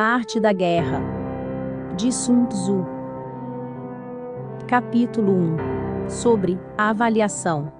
A Arte da Guerra, de Sun Tzu. Capítulo 1. Sobre a avaliação.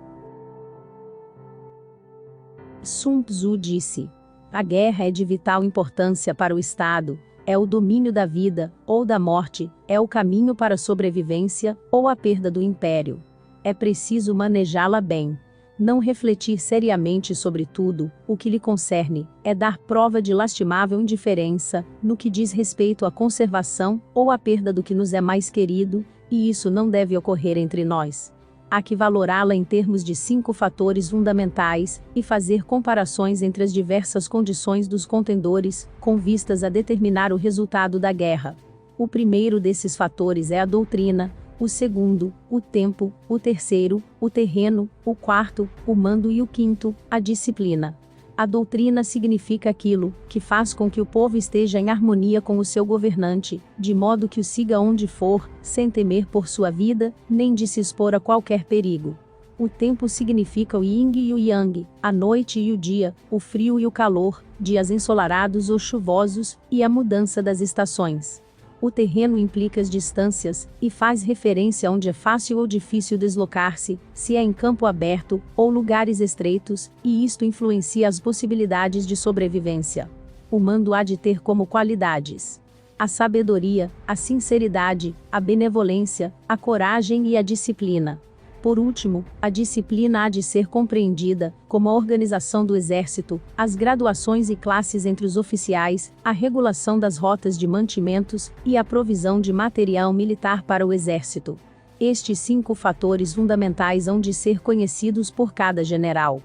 Sun Tzu disse: a guerra é de vital importância para o Estado, é o domínio da vida, ou da morte, é o caminho para a sobrevivência, ou a perda do império. É preciso manejá-la bem. Não refletir seriamente sobre tudo, o que lhe concerne, é dar prova de lastimável indiferença, no que diz respeito à conservação, ou à perda do que nos é mais querido, e isso não deve ocorrer entre nós. Há que valorá-la em termos de 5 fatores fundamentais, e fazer comparações entre as diversas condições dos contendores, com vistas a determinar o resultado da guerra. O primeiro desses fatores é a doutrina, o segundo, o tempo, o terceiro, o terreno, o quarto, o mando e o quinto, a disciplina. A doutrina significa aquilo que faz com que o povo esteja em harmonia com o seu governante, de modo que o siga onde for, sem temer por sua vida, nem de se expor a qualquer perigo. O tempo significa o yin e o yang, a noite e o dia, o frio e o calor, dias ensolarados ou chuvosos, e a mudança das estações. O terreno implica as distâncias, e faz referência onde é fácil ou difícil deslocar-se, se é em campo aberto, ou lugares estreitos, e isto influencia as possibilidades de sobrevivência. O mando há de ter como qualidades a sabedoria, a sinceridade, a benevolência, a coragem e a disciplina. Por último, a disciplina há de ser compreendida como a organização do exército, as graduações e classes entre os oficiais, a regulação das rotas de mantimentos e a provisão de material militar para o exército. Estes 5 fatores fundamentais hão de ser conhecidos por cada general.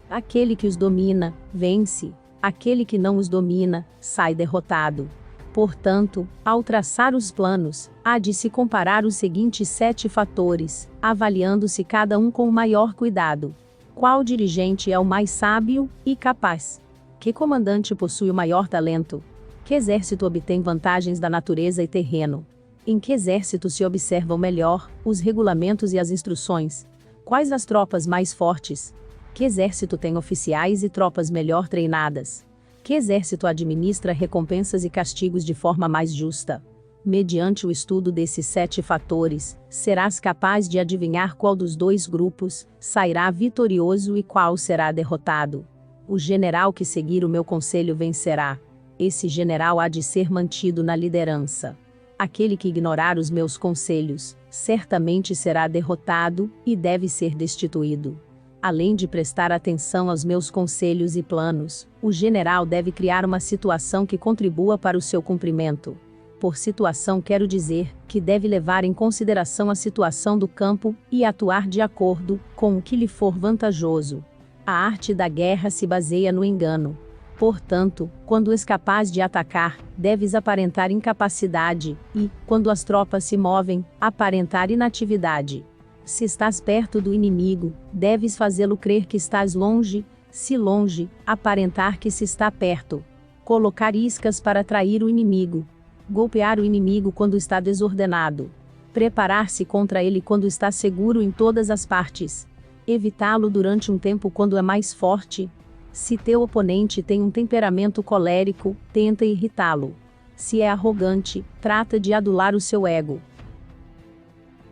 Aquele que os domina, vence. Aquele que não os domina, sai derrotado. Portanto, ao traçar os planos, há de se comparar os seguintes 7 fatores, avaliando-se cada um com o maior cuidado. Qual dirigente é o mais sábio e capaz? Que comandante possui o maior talento? Que exército obtém vantagens da natureza e terreno? Em que exército se observam melhor os regulamentos e as instruções? Quais as tropas mais fortes? Que exército tem oficiais e tropas melhor treinadas? Que exército administra recompensas e castigos de forma mais justa? Mediante o estudo desses 7 fatores, serás capaz de adivinhar qual dos 2 grupos sairá vitorioso e qual será derrotado. O general que seguir o meu conselho vencerá. Esse general há de ser mantido na liderança. Aquele que ignorar os meus conselhos, certamente será derrotado e deve ser destituído. Além de prestar atenção aos meus conselhos e planos, o general deve criar uma situação que contribua para o seu cumprimento. Por situação quero dizer que deve levar em consideração a situação do campo e atuar de acordo com o que lhe for vantajoso. A arte da guerra se baseia no engano. Portanto, quando és capaz de atacar, deves aparentar incapacidade e, quando as tropas se movem, aparentar inatividade. Se estás perto do inimigo, deves fazê-lo crer que estás longe, se longe, aparentar que se está perto. Colocar iscas para atrair o inimigo. Golpear o inimigo quando está desordenado. Preparar-se contra ele quando está seguro em todas as partes. Evitá-lo durante um tempo quando é mais forte. Se teu oponente tem um temperamento colérico, tenta irritá-lo. Se é arrogante, trata de adular o seu ego.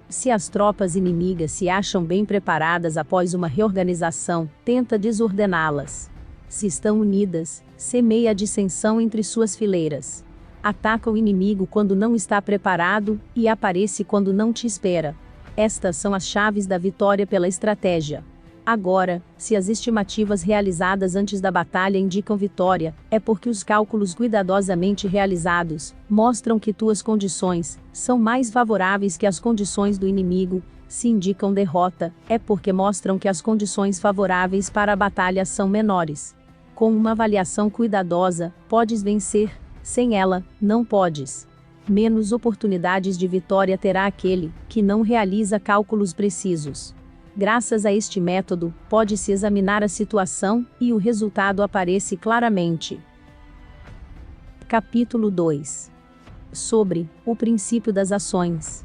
Se as tropas inimigas se acham bem preparadas após uma reorganização, tenta desordená-las. Se estão unidas, semeia a dissensão entre suas fileiras. Ataca o inimigo quando não está preparado, e aparece quando não te espera. Estas são as chaves da vitória pela estratégia. Agora, se as estimativas realizadas antes da batalha indicam vitória, é porque os cálculos cuidadosamente realizados mostram que tuas condições são mais favoráveis que as condições do inimigo. Se indicam derrota, é porque mostram que as condições favoráveis para a batalha são menores. Com uma avaliação cuidadosa, podes vencer, sem ela, não podes. Menos oportunidades de vitória terá aquele que não realiza cálculos precisos. Graças a este método, pode-se examinar a situação, e o resultado aparece claramente. Capítulo 2. Sobre o princípio das ações.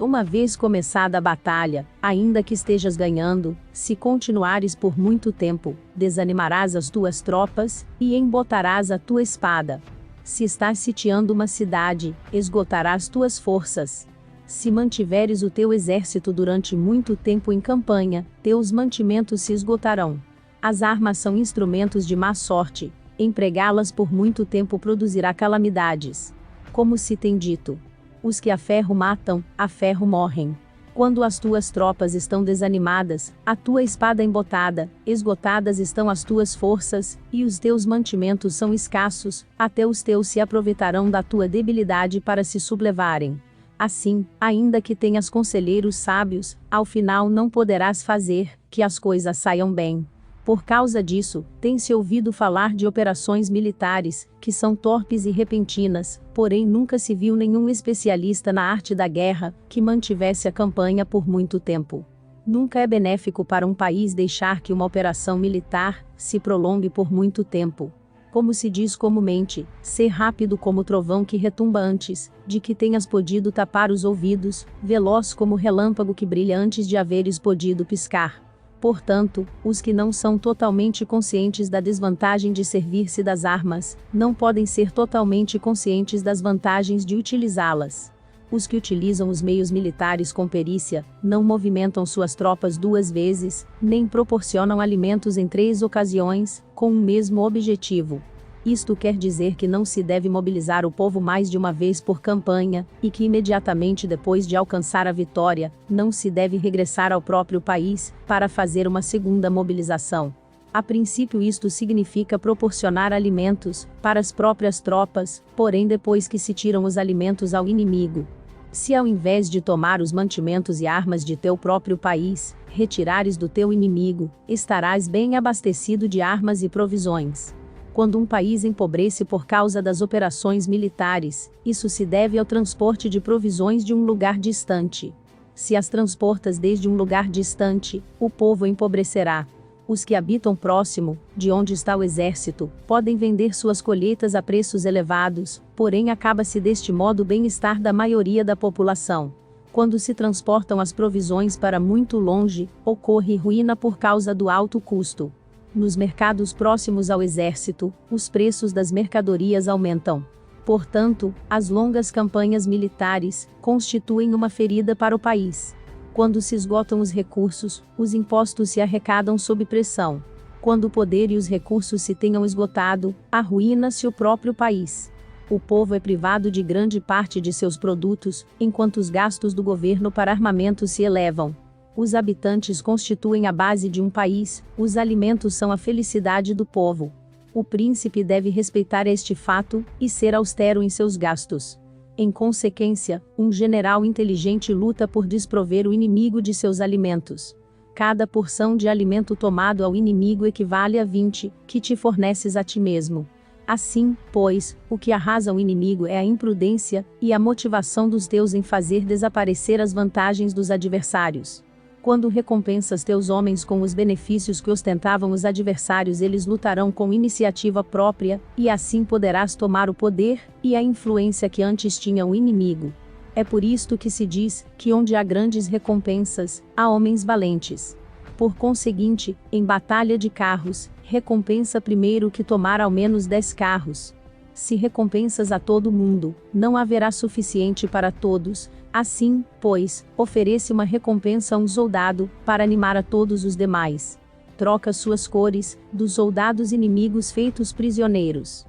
Uma vez começada a batalha, ainda que estejas ganhando, se continuares por muito tempo, desanimarás as tuas tropas, e embotarás a tua espada. Se estás sitiando uma cidade, esgotarás tuas forças. Se mantiveres o teu exército durante muito tempo em campanha, teus mantimentos se esgotarão. As armas são instrumentos de má sorte, empregá-las por muito tempo produzirá calamidades. Como se tem dito: os que a ferro matam, a ferro morrem. Quando as tuas tropas estão desanimadas, a tua espada embotada, esgotadas estão as tuas forças, e os teus mantimentos são escassos, até os teus se aproveitarão da tua debilidade para se sublevarem. Assim, ainda que tenhas conselheiros sábios, ao final não poderás fazer que as coisas saiam bem. Por causa disso, tem-se ouvido falar de operações militares, que são torpes e repentinas, porém nunca se viu nenhum especialista na arte da guerra, que mantivesse a campanha por muito tempo. Nunca é benéfico para um país deixar que uma operação militar se prolongue por muito tempo. Como se diz comumente, ser rápido como o trovão que retumba antes de que tenhas podido tapar os ouvidos, veloz como o relâmpago que brilha antes de haveres podido piscar. Portanto, os que não são totalmente conscientes da desvantagem de servir-se das armas, não podem ser totalmente conscientes das vantagens de utilizá-las. Os que utilizam os meios militares com perícia, não movimentam suas tropas 2 vezes, nem proporcionam alimentos em 3 ocasiões, com o mesmo objetivo. Isto quer dizer que não se deve mobilizar o povo mais de uma vez por campanha, e que imediatamente depois de alcançar a vitória, não se deve regressar ao próprio país, para fazer uma segunda mobilização. A princípio isto significa proporcionar alimentos, para as próprias tropas, porém depois que se tiram os alimentos ao inimigo. Se ao invés de tomar os mantimentos e armas de teu próprio país, retirares do teu inimigo, estarás bem abastecido de armas e provisões. Quando um país empobrece por causa das operações militares, isso se deve ao transporte de provisões de um lugar distante. Se as transportas desde um lugar distante, o povo empobrecerá. Os que habitam próximo, de onde está o exército, podem vender suas colheitas a preços elevados, porém acaba-se deste modo o bem-estar da maioria da população. Quando se transportam as provisões para muito longe, ocorre ruína por causa do alto custo. Nos mercados próximos ao exército, os preços das mercadorias aumentam. Portanto, as longas campanhas militares constituem uma ferida para o país. Quando se esgotam os recursos, os impostos se arrecadam sob pressão. Quando o poder e os recursos se tenham esgotado, arruína-se o próprio país. O povo é privado de grande parte de seus produtos, enquanto os gastos do governo para armamento se elevam. Os habitantes constituem a base de um país, os alimentos são a felicidade do povo. O príncipe deve respeitar este fato, e ser austero em seus gastos. Em consequência, um general inteligente luta por desprover o inimigo de seus alimentos. Cada porção de alimento tomado ao inimigo equivale a 20, que te forneces a ti mesmo. Assim, pois, o que arrasa o inimigo é a imprudência, e a motivação dos teus em fazer desaparecer as vantagens dos adversários. Quando recompensas teus homens com os benefícios que ostentavam os adversários, eles lutarão com iniciativa própria, e assim poderás tomar o poder e a influência que antes tinha o inimigo. É por isto que se diz que onde há grandes recompensas, há homens valentes. Por conseguinte, em batalha de carros, recompensa primeiro que tomar ao menos 10 carros. Se recompensas a todo mundo, não haverá suficiente para todos. Assim, pois, oferece uma recompensa a um soldado, para animar a todos os demais. Troca suas cores, dos soldados inimigos feitos prisioneiros.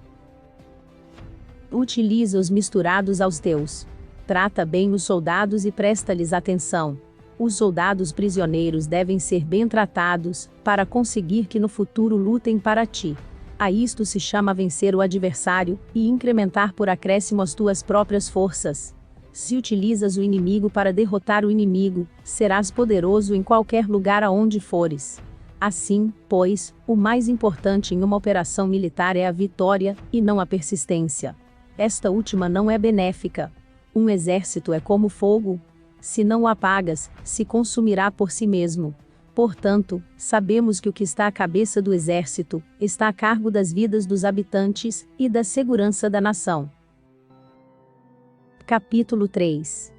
Utiliza-os misturados aos teus. Trata bem os soldados e presta-lhes atenção. Os soldados prisioneiros devem ser bem tratados, para conseguir que no futuro lutem para ti. A isto se chama vencer o adversário, e incrementar por acréscimo as tuas próprias forças. Se utilizas o inimigo para derrotar o inimigo, serás poderoso em qualquer lugar aonde fores. Assim, pois, o mais importante em uma operação militar é a vitória, e não a persistência. Esta última não é benéfica. Um exército é como fogo. Se não o apagas, se consumirá por si mesmo. Portanto, sabemos que o que está à cabeça do exército, está a cargo das vidas dos habitantes, e da segurança da nação. Capítulo 3.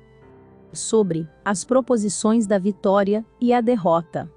Sobre as proposições da vitória e a derrota.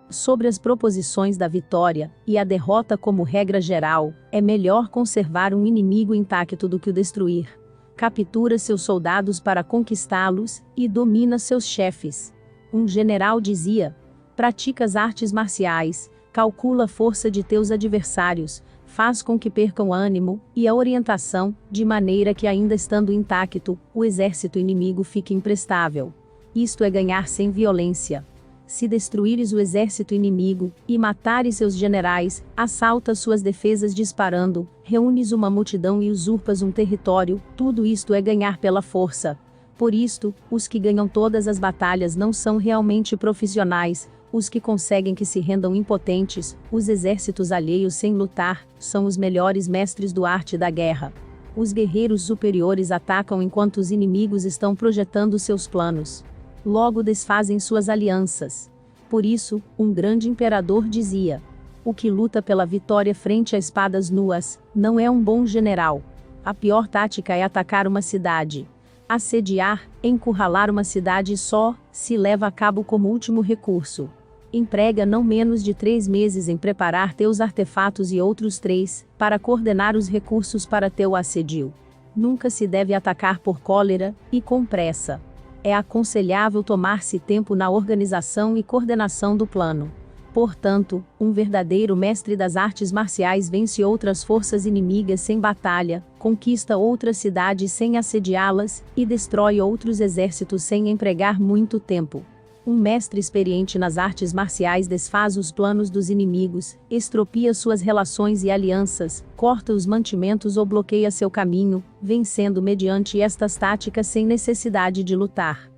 Sobre as proposições da vitória e a derrota como regra geral, é melhor conservar um inimigo intacto do que o destruir. Captura seus soldados para conquistá-los e domina seus chefes. Um general dizia: pratica as artes marciais, calcula a força de teus adversários, faz com que percam ânimo e a orientação, de maneira que, ainda estando intacto, o exército inimigo fique imprestável. Isto é ganhar sem violência. Se destruíres o exército inimigo, e matares seus generais, assaltas suas defesas disparando, reúnes uma multidão e usurpas um território, tudo isto é ganhar pela força. Por isto, os que ganham todas as batalhas não são realmente profissionais, os que conseguem que se rendam impotentes, os exércitos alheios sem lutar, são os melhores mestres do arte da guerra. Os guerreiros superiores atacam enquanto os inimigos estão projetando seus planos. Logo desfazem suas alianças. Por isso, um grande imperador dizia: o que luta pela vitória frente a espadas nuas, não é um bom general. A pior tática é atacar uma cidade. Assediar, encurralar uma cidade só, se leva a cabo como último recurso. Emprega não menos de 3 meses em preparar teus artefatos e outros 3, para coordenar os recursos para teu assedio. Nunca se deve atacar por cólera, e com pressa. É aconselhável tomar-se tempo na organização e coordenação do plano. Portanto, um verdadeiro mestre das artes marciais vence outras forças inimigas sem batalha, conquista outras cidades sem assediá-las, e destrói outros exércitos sem empregar muito tempo. Um mestre experiente nas artes marciais desfaz os planos dos inimigos, estropia suas relações e alianças, corta os mantimentos ou bloqueia seu caminho, vencendo mediante estas táticas sem necessidade de lutar.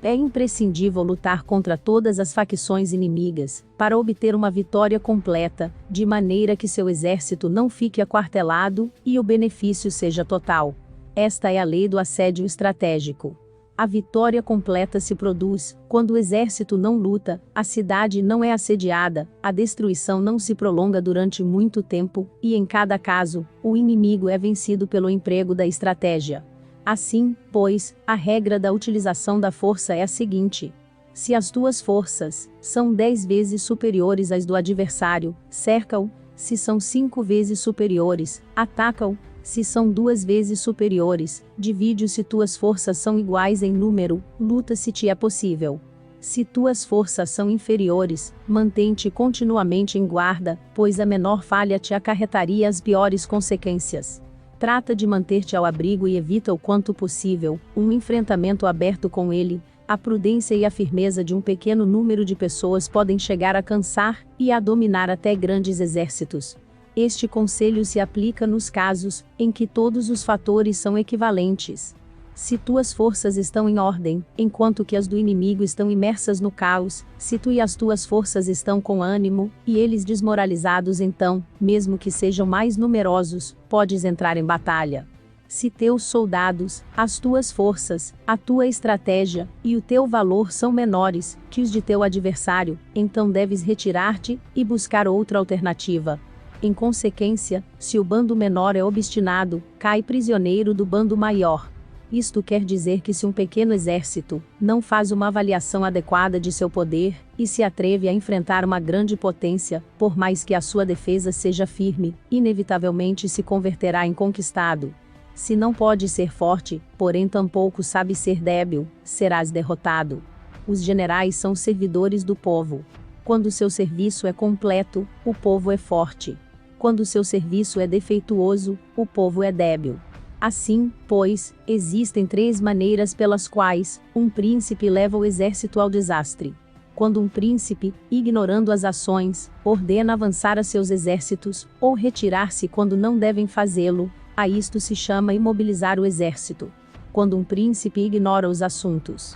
É imprescindível lutar contra todas as facções inimigas, para obter uma vitória completa, de maneira que seu exército não fique aquartelado, e o benefício seja total. Esta é a lei do assédio estratégico. A vitória completa se produz quando o exército não luta, a cidade não é assediada, a destruição não se prolonga durante muito tempo, e em cada caso, o inimigo é vencido pelo emprego da estratégia. Assim, pois, a regra da utilização da força é a seguinte: se as tuas forças são 10 vezes superiores às do adversário, cerca-o; se são 5 vezes superiores, ataca-o; se são 2 vezes superiores, divide-o; se tuas forças são iguais em número, luta se te é possível. Se tuas forças são inferiores, mantém-te continuamente em guarda, pois a menor falha te acarretaria as piores consequências. Trata de manter-te ao abrigo e evita o quanto possível um enfrentamento aberto com ele. A prudência e a firmeza de um pequeno número de pessoas podem chegar a cansar e a dominar até grandes exércitos. Este conselho se aplica nos casos em que todos os fatores são equivalentes. Se tuas forças estão em ordem, enquanto que as do inimigo estão imersas no caos, se tu e as tuas forças estão com ânimo, e eles desmoralizados, então, mesmo que sejam mais numerosos, podes entrar em batalha. Se teus soldados, as tuas forças, a tua estratégia e o teu valor são menores que os de teu adversário, então deves retirar-te e buscar outra alternativa. Em consequência, se o bando menor é obstinado, cai prisioneiro do bando maior. Isto quer dizer que se um pequeno exército não faz uma avaliação adequada de seu poder, e se atreve a enfrentar uma grande potência, por mais que a sua defesa seja firme, inevitavelmente se converterá em conquistado. Se não pode ser forte, porém tampouco sabe ser débil, serás derrotado. Os generais são servidores do povo. Quando seu serviço é completo, o povo é forte. Quando seu serviço é defeituoso, o povo é débil. Assim, pois, existem 3 maneiras pelas quais um príncipe leva o exército ao desastre. Quando um príncipe, ignorando as ações, ordena avançar a seus exércitos, ou retirar-se quando não devem fazê-lo, a isto se chama imobilizar o exército. Quando um príncipe ignora os assuntos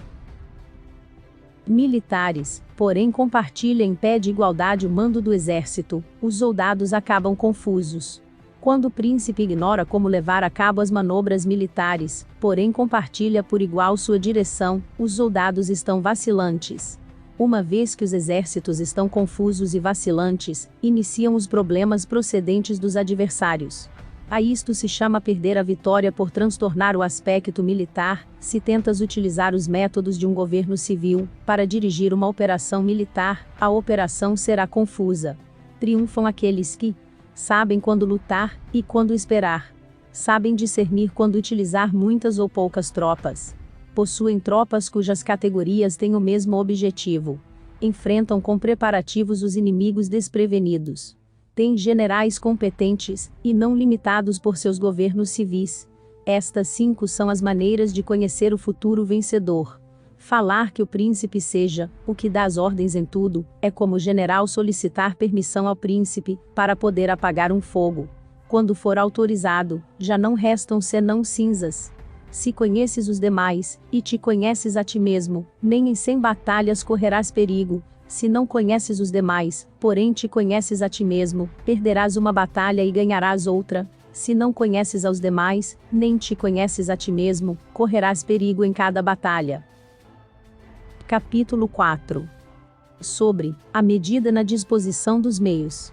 militares, porém compartilha em pé de igualdade o mando do exército, os soldados acabam confusos. Quando o príncipe ignora como levar a cabo as manobras militares, porém compartilha por igual sua direção, os soldados estão vacilantes. Uma vez que os exércitos estão confusos e vacilantes, iniciam os problemas procedentes dos adversários. A isto se chama perder a vitória por transtornar o aspecto militar, se tentas utilizar os métodos de um governo civil, para dirigir uma operação militar, a operação será confusa. Triunfam aqueles que sabem quando lutar, e quando esperar. Sabem discernir quando utilizar muitas ou poucas tropas. Possuem tropas cujas categorias têm o mesmo objetivo. Enfrentam com preparativos os inimigos desprevenidos. Têm generais competentes, e não limitados por seus governos civis. Estas 5 são as maneiras de conhecer o futuro vencedor. Falar que o príncipe seja o que dá as ordens em tudo, é como o general solicitar permissão ao príncipe, para poder apagar um fogo. Quando for autorizado, já não restam senão cinzas. Se conheces os demais, e te conheces a ti mesmo, nem em 100 batalhas correrás perigo. Se não conheces os demais, porém te conheces a ti mesmo, perderás uma batalha e ganharás outra. Se não conheces aos demais, nem te conheces a ti mesmo, correrás perigo em cada batalha. Capítulo 4. Sobre a medida na disposição dos meios.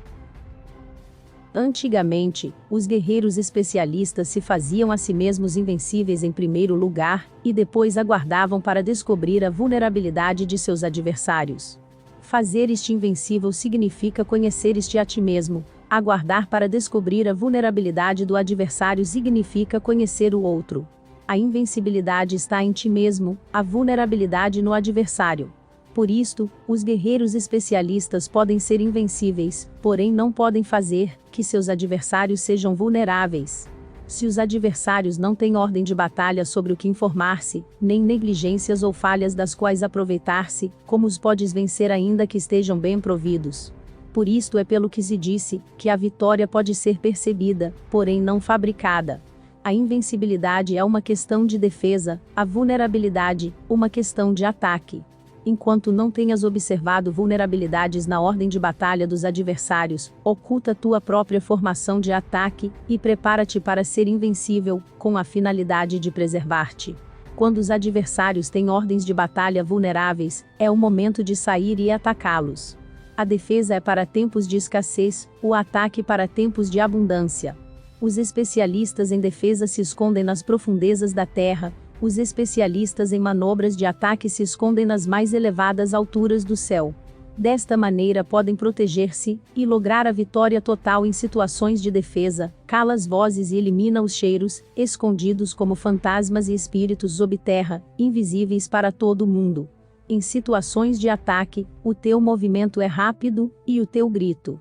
Antigamente, os guerreiros especialistas se faziam a si mesmos invencíveis em primeiro lugar, e depois aguardavam para descobrir a vulnerabilidade de seus adversários. Fazer este invencível significa conhecer-te a ti mesmo. Aguardar para descobrir a vulnerabilidade do adversário significa conhecer o outro. A invencibilidade está em ti mesmo, a vulnerabilidade no adversário. Por isto, os guerreiros especialistas podem ser invencíveis, porém não podem fazer que seus adversários sejam vulneráveis. Se os adversários não têm ordem de batalha sobre o que informar-se, nem negligências ou falhas das quais aproveitar-se, como os podes vencer ainda que estejam bem providos? Por isto é pelo que se disse, que a vitória pode ser percebida, porém não fabricada. A invencibilidade é uma questão de defesa, a vulnerabilidade, uma questão de ataque. Enquanto não tenhas observado vulnerabilidades na ordem de batalha dos adversários, oculta tua própria formação de ataque, e prepara-te para ser invencível, com a finalidade de preservar-te. Quando os adversários têm ordens de batalha vulneráveis, é o momento de sair e atacá-los. A defesa é para tempos de escassez, o ataque para tempos de abundância. Os especialistas em defesa se escondem nas profundezas da terra. Os especialistas em manobras de ataque se escondem nas mais elevadas alturas do céu. Desta maneira podem proteger-se, e lograr a vitória total em situações de defesa, cala as vozes e elimina os cheiros, escondidos como fantasmas e espíritos sob terra, invisíveis para todo o mundo. Em situações de ataque, o teu movimento é rápido, e o teu grito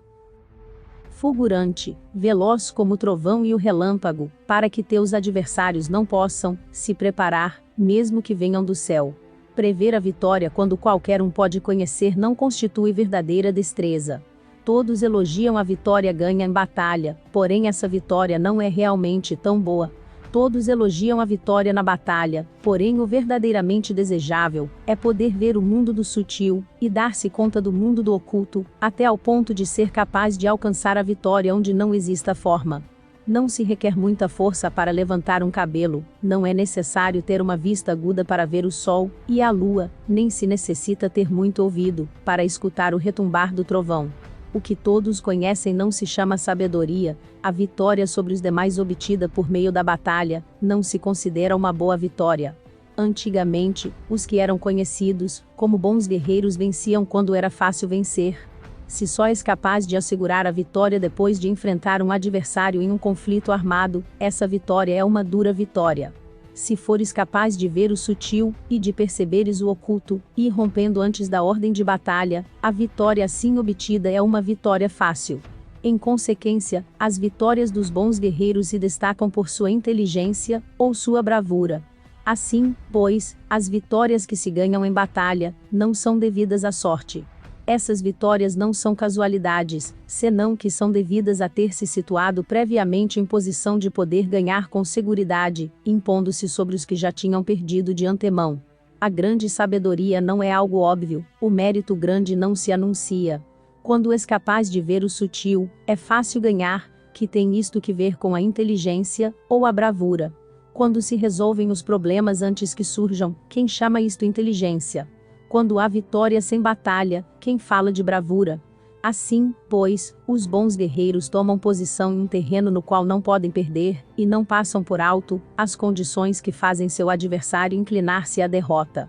fulgurante, veloz como o trovão e o relâmpago, para que teus adversários não possam se preparar, mesmo que venham do céu. Prever a vitória quando qualquer um pode conhecer não constitui verdadeira destreza. Todos elogiam a vitória ganha em batalha, porém essa vitória não é realmente tão boa. Todos elogiam a vitória na batalha, porém o verdadeiramente desejável é poder ver o mundo do sutil, e dar-se conta do mundo do oculto, até ao ponto de ser capaz de alcançar a vitória onde não exista forma. Não se requer muita força para levantar um cabelo, não é necessário ter uma vista aguda para ver o sol e a lua, nem se necessita ter muito ouvido para escutar o retumbar do trovão. O que todos conhecem não se chama sabedoria. A vitória sobre os demais obtida por meio da batalha não se considera uma boa vitória. Antigamente, os que eram conhecidos como bons guerreiros venciam quando era fácil vencer. Se só és capaz de assegurar a vitória depois de enfrentar um adversário em um conflito armado, essa vitória é uma dura vitória. Se fores capaz de ver o sutil, e de perceberes o oculto, e rompendo antes da ordem de batalha, a vitória assim obtida é uma vitória fácil. Em consequência, as vitórias dos bons guerreiros se destacam por sua inteligência, ou sua bravura. Assim, pois, as vitórias que se ganham em batalha, não são devidas à sorte. Essas vitórias não são casualidades, senão que são devidas a ter se situado previamente em posição de poder ganhar com seguridade, impondo-se sobre os que já tinham perdido de antemão. A grande sabedoria não é algo óbvio, o mérito grande não se anuncia. Quando és capaz de ver o sutil, é fácil ganhar, que tem isto que ver com a inteligência, ou a bravura. Quando se resolvem os problemas antes que surjam, quem chama isto inteligência? Quando há vitória sem batalha, quem fala de bravura? Assim, pois, os bons guerreiros tomam posição em um terreno no qual não podem perder, e não passam por alto as condições que fazem seu adversário inclinar-se à derrota.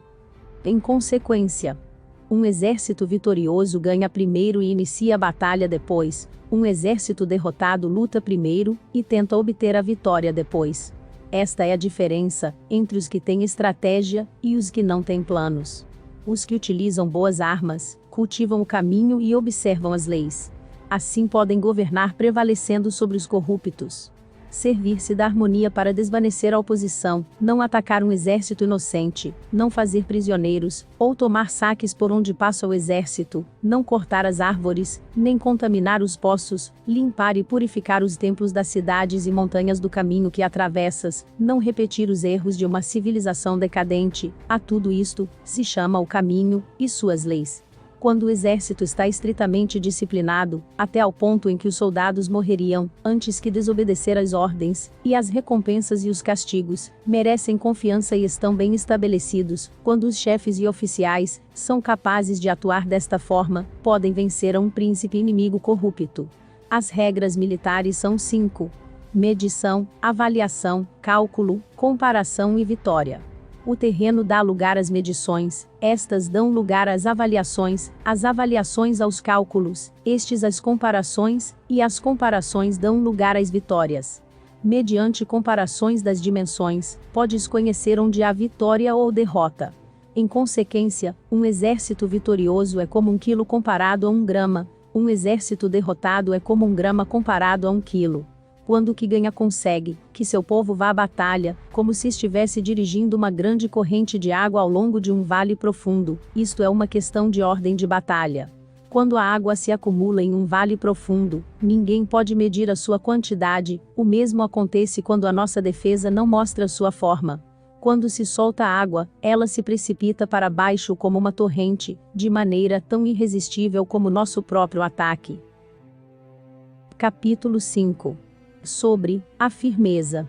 Em consequência, um exército vitorioso ganha primeiro e inicia a batalha depois, um exército derrotado luta primeiro e tenta obter a vitória depois. Esta é a diferença entre os que têm estratégia e os que não têm planos. Os que utilizam boas armas, cultivam o caminho e observam as leis. Assim podem governar prevalecendo sobre os corruptos. Servir-se da harmonia para desvanecer a oposição, não atacar um exército inocente, não fazer prisioneiros, ou tomar saques por onde passa o exército, não cortar as árvores, nem contaminar os poços, limpar e purificar os templos das cidades e montanhas do caminho que atravessas, não repetir os erros de uma civilização decadente, a tudo isto se chama o caminho e suas leis. Quando o exército está estritamente disciplinado, até ao ponto em que os soldados morreriam, antes que desobedecer às ordens, e as recompensas e os castigos, merecem confiança e estão bem estabelecidos, quando os chefes e oficiais são capazes de atuar desta forma, podem vencer a um príncipe inimigo corrupto. As regras militares são 5: medição, avaliação, cálculo, comparação e vitória. O terreno dá lugar às medições, estas dão lugar às avaliações aos cálculos, estes às comparações, e as comparações dão lugar às vitórias. Mediante comparações das dimensões, podes conhecer onde há vitória ou derrota. Em consequência, um exército vitorioso é como 1 quilo comparado a 1 grama, um exército derrotado é como 1 grama comparado a 1 quilo. Quando o que ganha consegue que seu povo vá à batalha, como se estivesse dirigindo uma grande corrente de água ao longo de um vale profundo, isto é uma questão de ordem de batalha. Quando a água se acumula em um vale profundo, ninguém pode medir a sua quantidade, o mesmo acontece quando a nossa defesa não mostra sua forma. Quando se solta a água, ela se precipita para baixo como uma torrente, de maneira tão irresistível como nosso próprio ataque. Capítulo 5. Sobre a firmeza.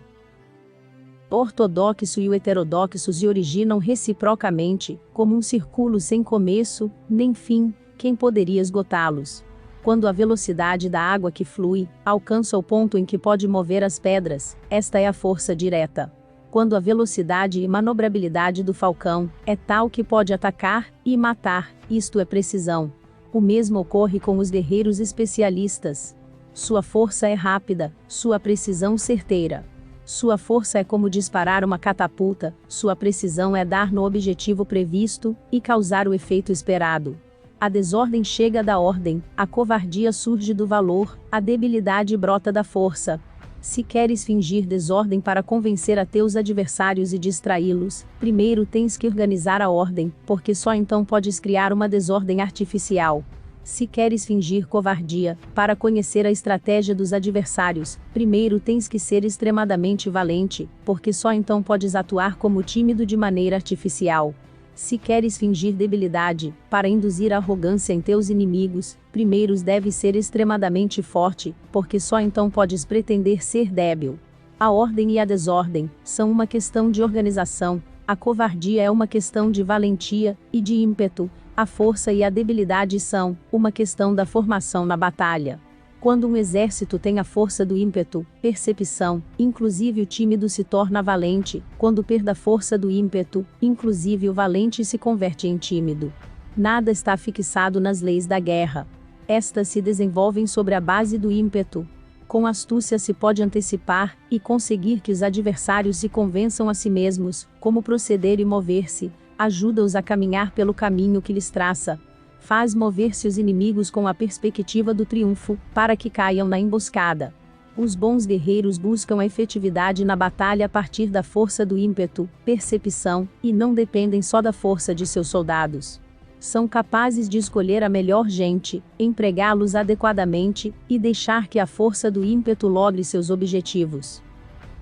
O ortodoxo e o heterodoxo se originam reciprocamente, como um círculo sem começo, nem fim, quem poderia esgotá-los? Quando a velocidade da água que flui alcança o ponto em que pode mover as pedras, esta é a força direta. Quando a velocidade e manobrabilidade do falcão é tal que pode atacar e matar, isto é precisão. O mesmo ocorre com os guerreiros especialistas. Sua força é rápida, sua precisão certeira. Sua força é como disparar uma catapulta, sua precisão é dar no objetivo previsto e causar o efeito esperado. A desordem chega da ordem, a covardia surge do valor, a debilidade brota da força. Se queres fingir desordem para convencer a teus adversários e distraí-los, primeiro tens que organizar a ordem, porque só então podes criar uma desordem artificial. Se queres fingir covardia, para conhecer a estratégia dos adversários, primeiro tens que ser extremadamente valente, porque só então podes atuar como tímido de maneira artificial. Se queres fingir debilidade, para induzir arrogância em teus inimigos, primeiro deves ser extremadamente forte, porque só então podes pretender ser débil. A ordem e a desordem são uma questão de organização, a covardia é uma questão de valentia e de ímpeto. A força e a debilidade são uma questão da formação na batalha. Quando um exército tem a força do ímpeto, percepção, inclusive o tímido se torna valente, quando perde a força do ímpeto, inclusive o valente se converte em tímido. Nada está fixado nas leis da guerra. Estas se desenvolvem sobre a base do ímpeto. Com astúcia se pode antecipar e conseguir que os adversários se convençam a si mesmos como proceder e mover-se. Ajuda-os a caminhar pelo caminho que lhes traça. Faz mover-se os inimigos com a perspectiva do triunfo, para que caiam na emboscada. Os bons guerreiros buscam a efetividade na batalha a partir da força do ímpeto, percepção, e não dependem só da força de seus soldados. São capazes de escolher a melhor gente, empregá-los adequadamente, e deixar que a força do ímpeto logre seus objetivos.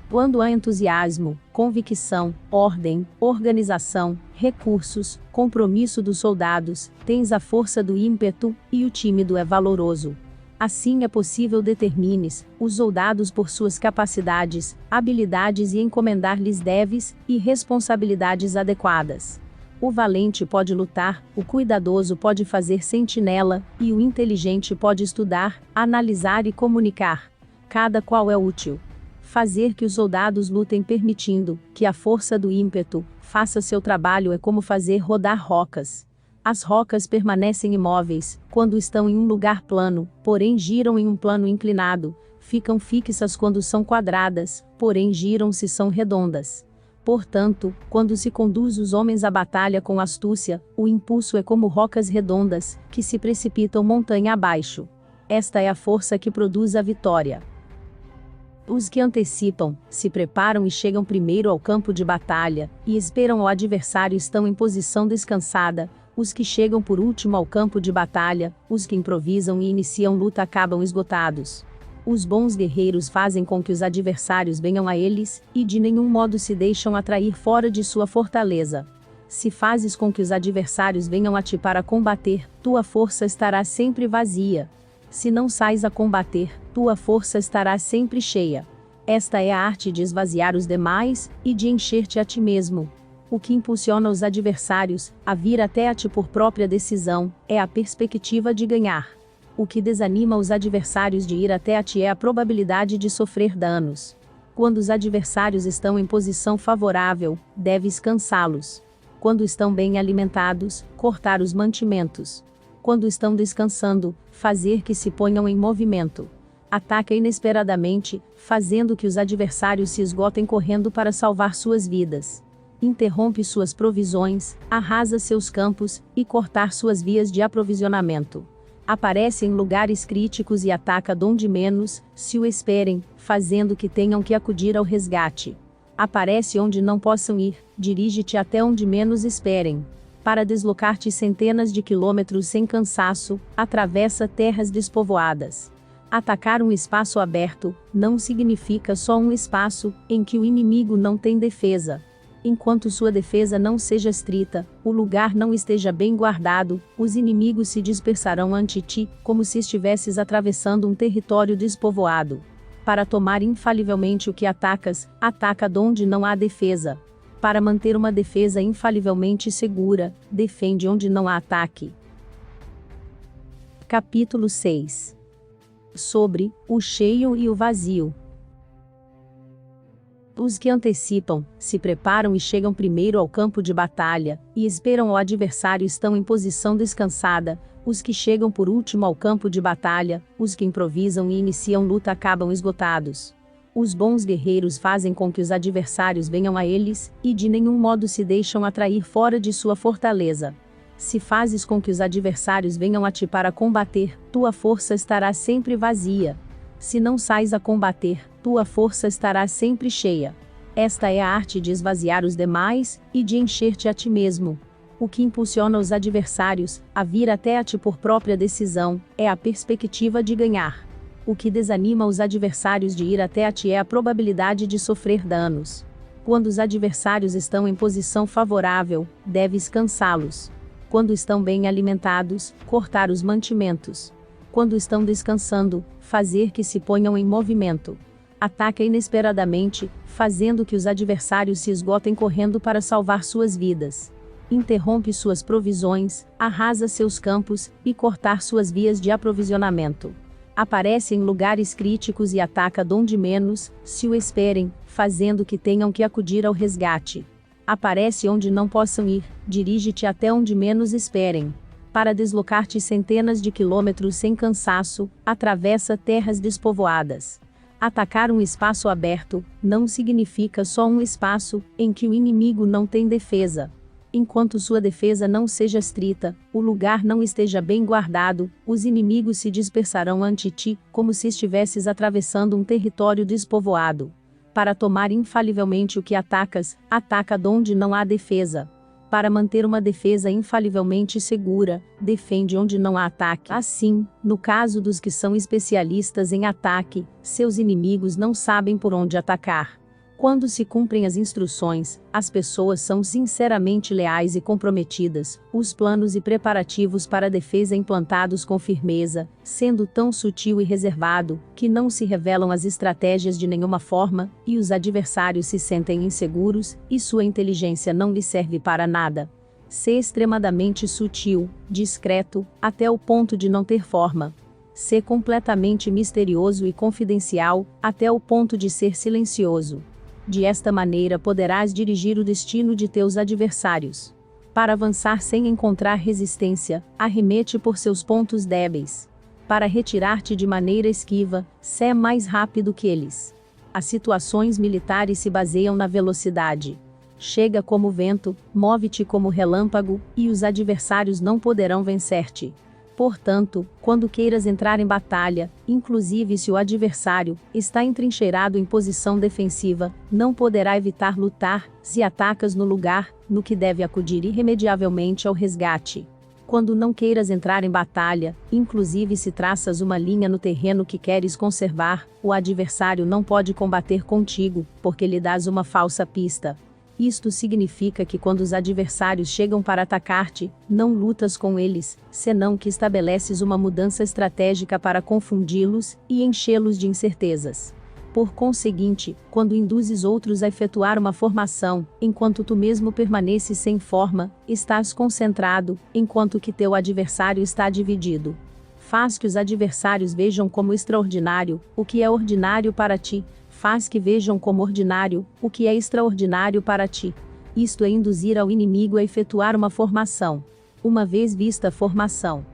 Quando há entusiasmo, convicção, ordem, organização, recursos, compromisso dos soldados, tens a força do ímpeto, e o tímido é valoroso. Assim é possível determines os soldados por suas capacidades, habilidades e encomendar-lhes deves e responsabilidades adequadas. O valente pode lutar, o cuidadoso pode fazer sentinela, e o inteligente pode estudar, analisar e comunicar. Cada qual é útil. Fazer que os soldados lutem permitindo que a força do ímpeto faça seu trabalho é como fazer rodar rocas. As rocas permanecem imóveis quando estão em um lugar plano, porém giram em um plano inclinado, ficam fixas quando são quadradas, porém giram se são redondas. Portanto, quando se conduz os homens à batalha com astúcia, o impulso é como rocas redondas, que se precipitam montanha abaixo. Esta é a força que produz a vitória. Os que antecipam, se preparam e chegam primeiro ao campo de batalha, e esperam ao adversário estão em posição descansada. Os que chegam por último ao campo de batalha, os que improvisam e iniciam luta acabam esgotados. Os bons guerreiros fazem com que os adversários venham a eles, e de nenhum modo se deixam atrair fora de sua fortaleza. Se fazes com que os adversários venham a ti para combater, tua força estará sempre vazia. Se não sais a combater, tua força estará sempre cheia. Esta é a arte de esvaziar os demais, e de encher-te a ti mesmo. O que impulsiona os adversários a vir até a ti por própria decisão, é a perspectiva de ganhar. O que desanima os adversários de ir até a ti é a probabilidade de sofrer danos. Quando os adversários estão em posição favorável, deves cansá-los. Quando estão bem alimentados, cortar os mantimentos. Quando estão descansando, fazer que se ponham em movimento. Ataca inesperadamente, fazendo que os adversários se esgotem correndo para salvar suas vidas. Interrompe suas provisões, arrasa seus campos, e cortar suas vias de aprovisionamento. Aparece em lugares críticos e ataca donde menos se o esperem, fazendo que tenham que acudir ao resgate. Aparece onde não possam ir, dirige-te até onde menos esperem. Para deslocar-te centenas de quilômetros sem cansaço, atravessa terras despovoadas. Atacar um espaço aberto não significa só um espaço em que o inimigo não tem defesa. Enquanto sua defesa não seja estrita, o lugar não esteja bem guardado, os inimigos se dispersarão ante ti, como se estivesses atravessando um território despovoado. Para tomar infalivelmente o que atacas, ataca donde não há defesa. Para manter uma defesa infalivelmente segura, defende onde não há ataque. Capítulo 6. Sobre o cheio e o vazio. Os que antecipam, se preparam e chegam primeiro ao campo de batalha, e esperam ao adversário estão em posição descansada. Os que chegam por último ao campo de batalha, os que improvisam e iniciam luta acabam esgotados. Os bons guerreiros fazem com que os adversários venham a eles, e de nenhum modo se deixam atrair fora de sua fortaleza. Se fazes com que os adversários venham a ti para combater, tua força estará sempre vazia. Se não sais a combater, tua força estará sempre cheia. Esta é a arte de esvaziar os demais, e de encher-te a ti mesmo. O que impulsiona os adversários a vir até a ti por própria decisão, é a perspectiva de ganhar. O que desanima os adversários de ir até a ti é a probabilidade de sofrer danos. Quando os adversários estão em posição favorável, deves cansá-los. Quando estão bem alimentados, cortar os mantimentos. Quando estão descansando, fazer que se ponham em movimento. Ataca inesperadamente, fazendo que os adversários se esgotem correndo para salvar suas vidas. Interrompe suas provisões, arrasa seus campos, e cortar suas vias de aprovisionamento. Aparece em lugares críticos e ataca donde menos se o esperem, fazendo que tenham que acudir ao resgate. Aparece onde não possam ir, dirige-te até onde menos esperem. Para deslocar-te centenas de quilômetros sem cansaço, atravessa terras despovoadas. Atacar um espaço aberto não significa só um espaço em que o inimigo não tem defesa. Enquanto sua defesa não seja estrita, o lugar não esteja bem guardado, os inimigos se dispersarão ante ti, como se estivesses atravessando um território despovoado. Para tomar infalivelmente o que atacas, ataca donde não há defesa. Para manter uma defesa infalivelmente segura, defende onde não há ataque. Assim, no caso dos que são especialistas em ataque, seus inimigos não sabem por onde atacar. Quando se cumprem as instruções, as pessoas são sinceramente leais e comprometidas, os planos e preparativos para a defesa implantados com firmeza, sendo tão sutil e reservado, que não se revelam as estratégias de nenhuma forma, e os adversários se sentem inseguros, e sua inteligência não lhe serve para nada. Ser extremadamente sutil, discreto, até o ponto de não ter forma. Ser completamente misterioso e confidencial, até o ponto de ser silencioso. De esta maneira poderás dirigir o destino de teus adversários. Para avançar sem encontrar resistência, arremete por seus pontos débeis. Para retirar-te de maneira esquiva, sé mais rápido que eles. As situações militares se baseiam na velocidade. Chega como vento, move-te como relâmpago, e os adversários não poderão vencer-te. Portanto, quando queiras entrar em batalha, inclusive se o adversário está entrincheirado em posição defensiva, não poderá evitar lutar, se atacas no lugar, no que deve acudir irremediavelmente ao resgate. Quando não queiras entrar em batalha, inclusive se traças uma linha no terreno que queres conservar, o adversário não pode combater contigo, porque lhe dás uma falsa pista. Isto significa que quando os adversários chegam para atacar-te, não lutas com eles, senão que estabeleces uma mudança estratégica para confundi-los e enchê-los de incertezas. Por conseguinte, quando induzes outros a efetuar uma formação, enquanto tu mesmo permaneces sem forma, estás concentrado, enquanto que teu adversário está dividido. Faz que os adversários vejam como extraordinário o que é ordinário para ti. Faz que vejam como ordinário o que é extraordinário para ti. Isto é induzir ao inimigo a efetuar uma formação. Uma vez vista a formação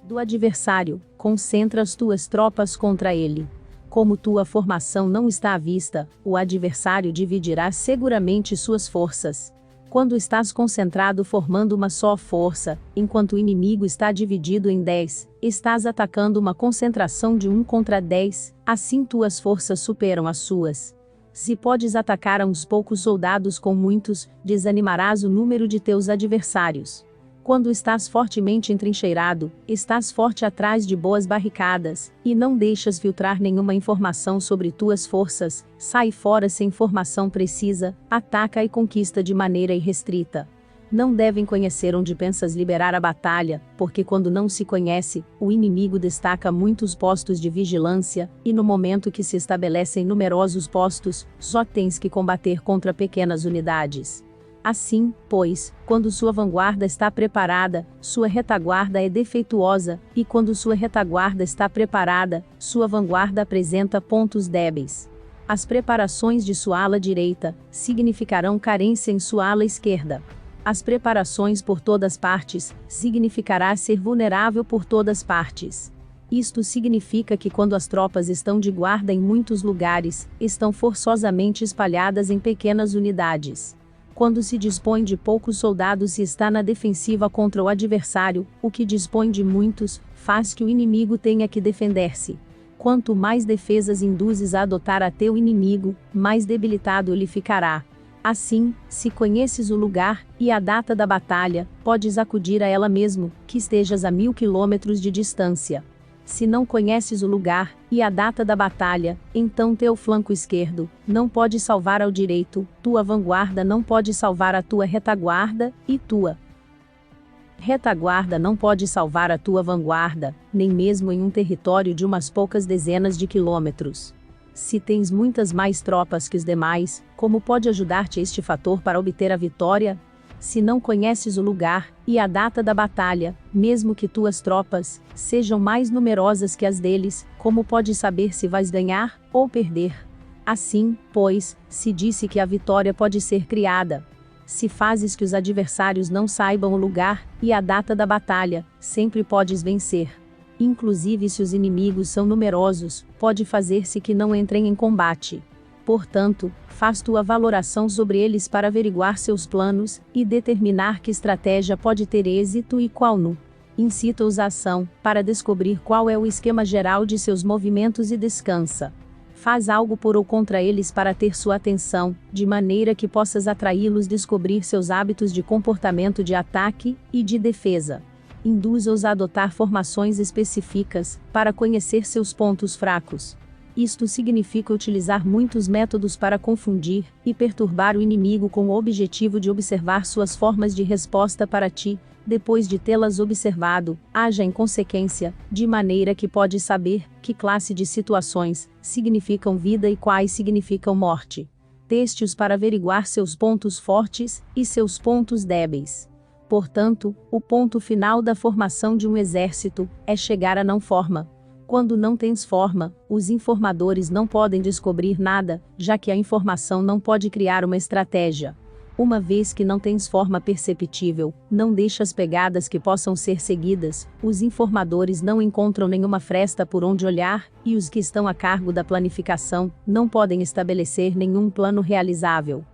do adversário, concentra as tuas tropas contra ele. Como tua formação não está à vista, o adversário dividirá seguramente suas forças. Quando estás concentrado formando uma só força, enquanto o inimigo está dividido em 10, estás atacando uma concentração de 1 contra 10, assim tuas forças superam as suas. Se podes atacar a uns poucos soldados com muitos, desanimarás o número de teus adversários. Quando estás fortemente entrincheirado, estás forte atrás de boas barricadas, e não deixas filtrar nenhuma informação sobre tuas forças, sai fora sem informação precisa, ataca e conquista de maneira irrestrita. Não devem conhecer onde pensas liberar a batalha, porque quando não se conhece, o inimigo destaca muitos postos de vigilância, e no momento que se estabelecem numerosos postos, só tens que combater contra pequenas unidades. Assim, pois, quando sua vanguarda está preparada, sua retaguarda é defeituosa, e quando sua retaguarda está preparada, sua vanguarda apresenta pontos débeis. As preparações de sua ala direita significarão carência em sua ala esquerda. As preparações por todas partes significará ser vulnerável por todas partes. Isto significa que quando as tropas estão de guarda em muitos lugares, estão forçosamente espalhadas em pequenas unidades. Quando se dispõe de poucos soldados e está na defensiva contra o adversário, o que dispõe de muitos, faz que o inimigo tenha que defender-se. Quanto mais defesas induzes a adotar a teu inimigo, mais debilitado ele ficará. Assim, se conheces o lugar e a data da batalha, podes acudir a ela mesmo, que estejas a 1000 quilômetros de distância. Se não conheces o lugar e a data da batalha, então teu flanco esquerdo não pode salvar ao direito, tua vanguarda não pode salvar a tua retaguarda, e tua retaguarda não pode salvar a tua vanguarda, nem mesmo em um território de umas poucas dezenas de quilômetros. Se tens muitas mais tropas que os demais, como pode ajudar-te este fator para obter a vitória? Se não conheces o lugar e a data da batalha, mesmo que tuas tropas sejam mais numerosas que as deles, como podes saber se vais ganhar ou perder? Assim, pois, se disse que a vitória pode ser criada. Se fazes que os adversários não saibam o lugar e a data da batalha, sempre podes vencer. Inclusive se os inimigos são numerosos, pode fazer-se que não entrem em combate. Portanto, faz tua valoração sobre eles para averiguar seus planos, e determinar que estratégia pode ter êxito e qual não. Incita-os à ação, para descobrir qual é o esquema geral de seus movimentos e descansa. Faz algo por ou contra eles para ter sua atenção, de maneira que possas atraí-los, descobrir seus hábitos de comportamento de ataque e de defesa. Induza-os a adotar formações específicas, para conhecer seus pontos fracos. Isto significa utilizar muitos métodos para confundir e perturbar o inimigo com o objetivo de observar suas formas de resposta para ti. Depois de tê-las observado, haja em consequência, de maneira que pode saber que classe de situações significam vida e quais significam morte. combateste-os para averiguar seus pontos fortes e seus pontos débeis. Portanto, o ponto final da formação de um exército é chegar à não forma. Quando não tens forma, os informadores não podem descobrir nada, já que a informação não pode criar uma estratégia. Uma vez que não tens forma perceptível, não deixas pegadas que possam ser seguidas, os informadores não encontram nenhuma fresta por onde olhar, e os que estão a cargo da planificação não podem estabelecer nenhum plano realizável.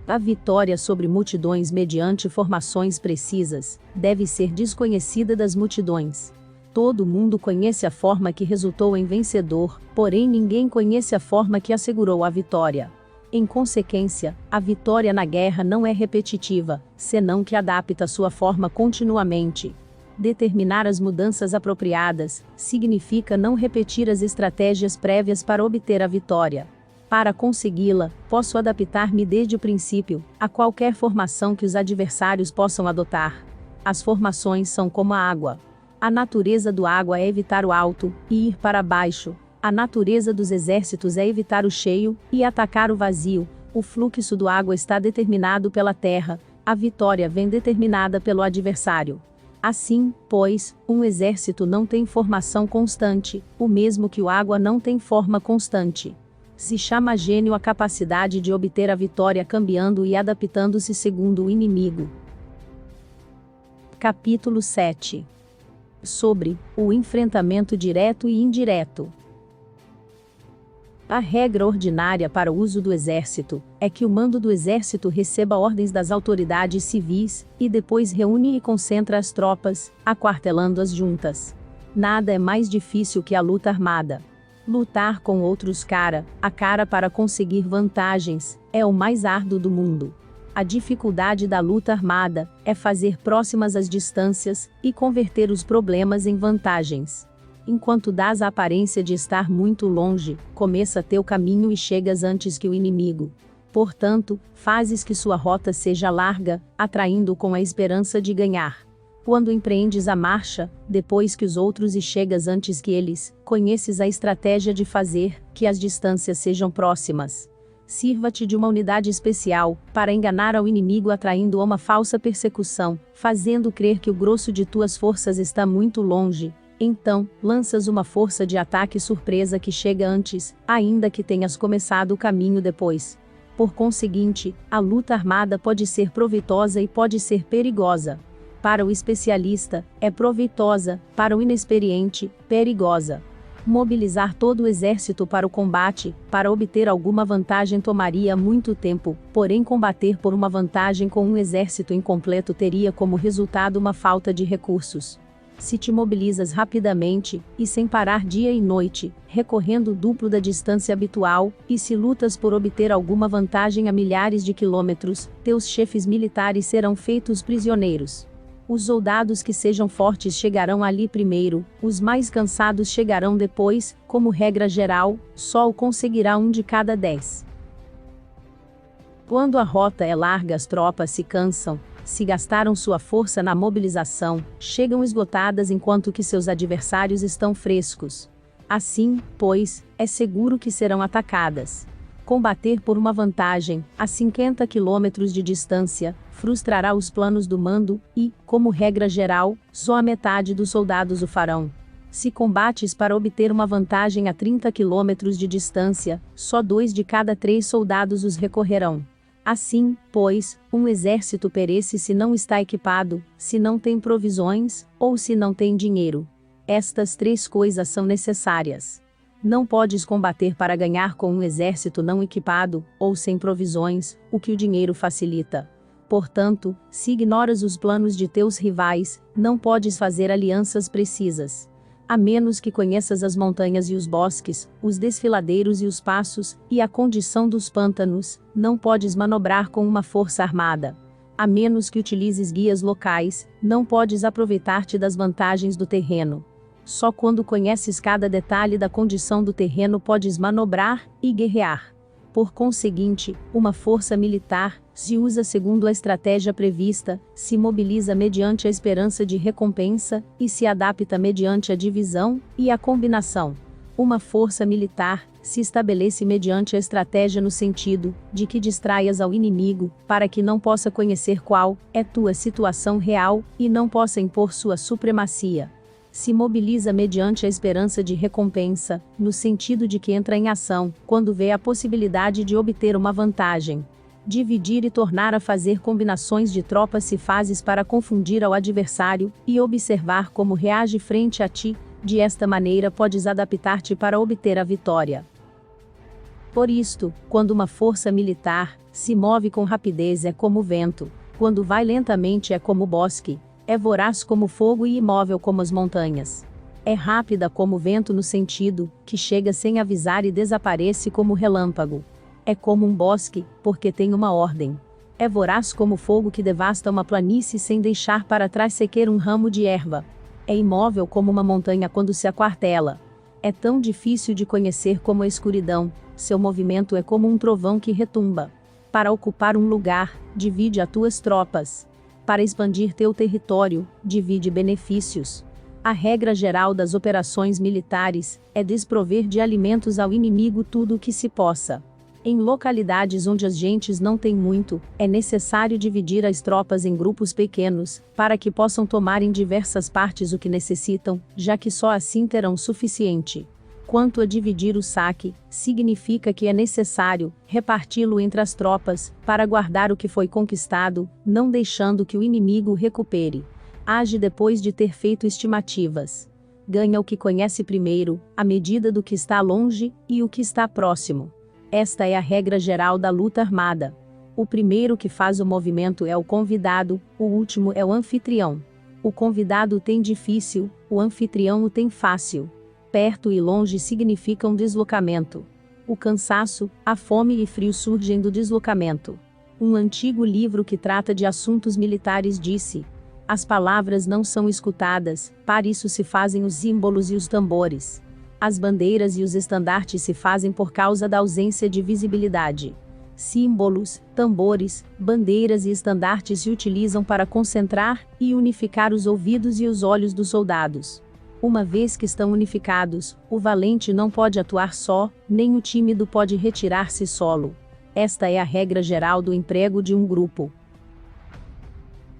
A vitória sobre multidões mediante formações precisas deve ser desconhecida das multidões. Todo mundo conhece a forma que resultou em vencedor, porém ninguém conhece a forma que assegurou a vitória. Em consequência, a vitória na guerra não é repetitiva, senão que adapta sua forma continuamente. Determinar as mudanças apropriadas significa não repetir as estratégias prévias para obter a vitória. Para consegui-la, posso adaptar-me desde o princípio a qualquer formação que os adversários possam adotar. As formações são como a água. A natureza do água é evitar o alto e ir para baixo. A natureza dos exércitos é evitar o cheio e atacar o vazio. O fluxo do água está determinado pela terra. A vitória vem determinada pelo adversário. Assim, pois, um exército não tem formação constante, o mesmo que o água não tem forma constante. Se chama gênio a capacidade de obter a vitória cambiando e adaptando-se segundo o inimigo. Capítulo 7. Sobre o enfrentamento direto e indireto. A regra ordinária para o uso do exército é que o mando do exército receba ordens das autoridades civis e depois reúne e concentra as tropas, aquartelando-as juntas. Nada é mais difícil que a luta armada. Lutar com outros cara a cara para conseguir vantagens é o mais árduo do mundo. A dificuldade da luta armada é fazer próximas as distâncias e converter os problemas em vantagens. Enquanto dás a aparência de estar muito longe, começa teu caminho e chegas antes que o inimigo. Portanto, fazes que sua rota seja larga, atraindo com a esperança de ganhar. Quando empreendes a marcha, depois que os outros e chegas antes que eles, conheces a estratégia de fazer que as distâncias sejam próximas. Sirva-te de uma unidade especial, para enganar ao inimigo atraindo a uma falsa persecução, fazendo crer que o grosso de tuas forças está muito longe. Então, lanças uma força de ataque surpresa que chega antes, ainda que tenhas começado o caminho depois. Por conseguinte, a luta armada pode ser proveitosa e pode ser perigosa. Para o especialista, é proveitosa, para o inexperiente, perigosa. Mobilizar todo o exército para o combate, para obter alguma vantagem tomaria muito tempo, porém combater por uma vantagem com um exército incompleto teria como resultado uma falta de recursos. Se te mobilizas rapidamente, e sem parar dia e noite, recorrendo o duplo da distância habitual, e se lutas por obter alguma vantagem a milhares de quilômetros, teus chefes militares serão feitos prisioneiros. Os soldados que sejam fortes chegarão ali primeiro, os mais cansados chegarão depois, como regra geral, só o conseguirá 1 de cada 10. Quando a rota é larga, as tropas se cansam, se gastaram sua força na mobilização, chegam esgotadas enquanto que seus adversários estão frescos. Assim, pois, é seguro que serão atacadas. Combater por uma vantagem, a 50 quilômetros de distância, frustrará os planos do mando e, como regra geral, só a metade dos soldados o farão. Se combates para obter uma vantagem a 30 quilômetros de distância, só 2 de cada 3 soldados os recorrerão. Assim, pois, um exército perece se não está equipado, se não tem provisões, ou se não tem dinheiro. Estas 3 coisas são necessárias. Não podes combater para ganhar com um exército não equipado, ou sem provisões, o que o dinheiro facilita. Portanto, se ignoras os planos de teus rivais, não podes fazer alianças precisas. A menos que conheças as montanhas e os bosques, os desfiladeiros e os passos, e a condição dos pântanos, não podes manobrar com uma força armada. A menos que utilizes guias locais, não podes aproveitar-te das vantagens do terreno. Só quando conheces cada detalhe da condição do terreno podes manobrar e guerrear. Por conseguinte, uma força militar se usa segundo a estratégia prevista, se mobiliza mediante a esperança de recompensa, e se adapta mediante a divisão e a combinação. Uma força militar se estabelece mediante a estratégia no sentido de que distraias ao inimigo, para que não possa conhecer qual é tua situação real e não possa impor sua supremacia. Se mobiliza mediante a esperança de recompensa, no sentido de que entra em ação quando vê a possibilidade de obter uma vantagem. Dividir e tornar a fazer combinações de tropas e fases para confundir ao adversário e observar como reage frente a ti. De esta maneira podes adaptar-te para obter a vitória. Por isto, quando uma força militar se move com rapidez é como o vento, quando vai lentamente é como o bosque, é voraz como o fogo e imóvel como as montanhas. É rápida como o vento no sentido que chega sem avisar e desaparece como o relâmpago. É como um bosque, porque tem uma ordem. É voraz como o fogo que devasta uma planície sem deixar para trás sequer um ramo de erva. É imóvel como uma montanha quando se aquartela. É tão difícil de conhecer como a escuridão, seu movimento é como um trovão que retumba. Para ocupar um lugar, divide as tuas tropas. Para expandir teu território, divide benefícios. A regra geral das operações militares é desprover de alimentos ao inimigo tudo o que se possa. Em localidades onde as gentes não têm muito, é necessário dividir as tropas em grupos pequenos, para que possam tomar em diversas partes o que necessitam, já que só assim terão suficiente. Quanto a dividir o saque, significa que é necessário reparti-lo entre as tropas, para guardar o que foi conquistado, não deixando que o inimigo o recupere. Age depois de ter feito estimativas. Ganha o que conhece primeiro, à medida do que está longe, e o que está próximo. Esta é a regra geral da luta armada. O primeiro que faz o movimento é o convidado, o último é o anfitrião. O convidado tem difícil, o anfitrião o tem fácil. Perto e longe significam deslocamento. O cansaço, a fome e frio surgem do deslocamento. Um antigo livro que trata de assuntos militares disse: as palavras não são escutadas, para isso se fazem os símbolos e os tambores. As bandeiras e os estandartes se fazem por causa da ausência de visibilidade. Símbolos, tambores, bandeiras e estandartes se utilizam para concentrar e unificar os ouvidos e os olhos dos soldados. Uma vez que estão unificados, o valente não pode atuar só, nem o tímido pode retirar-se solo. Esta é a regra geral do emprego de um grupo.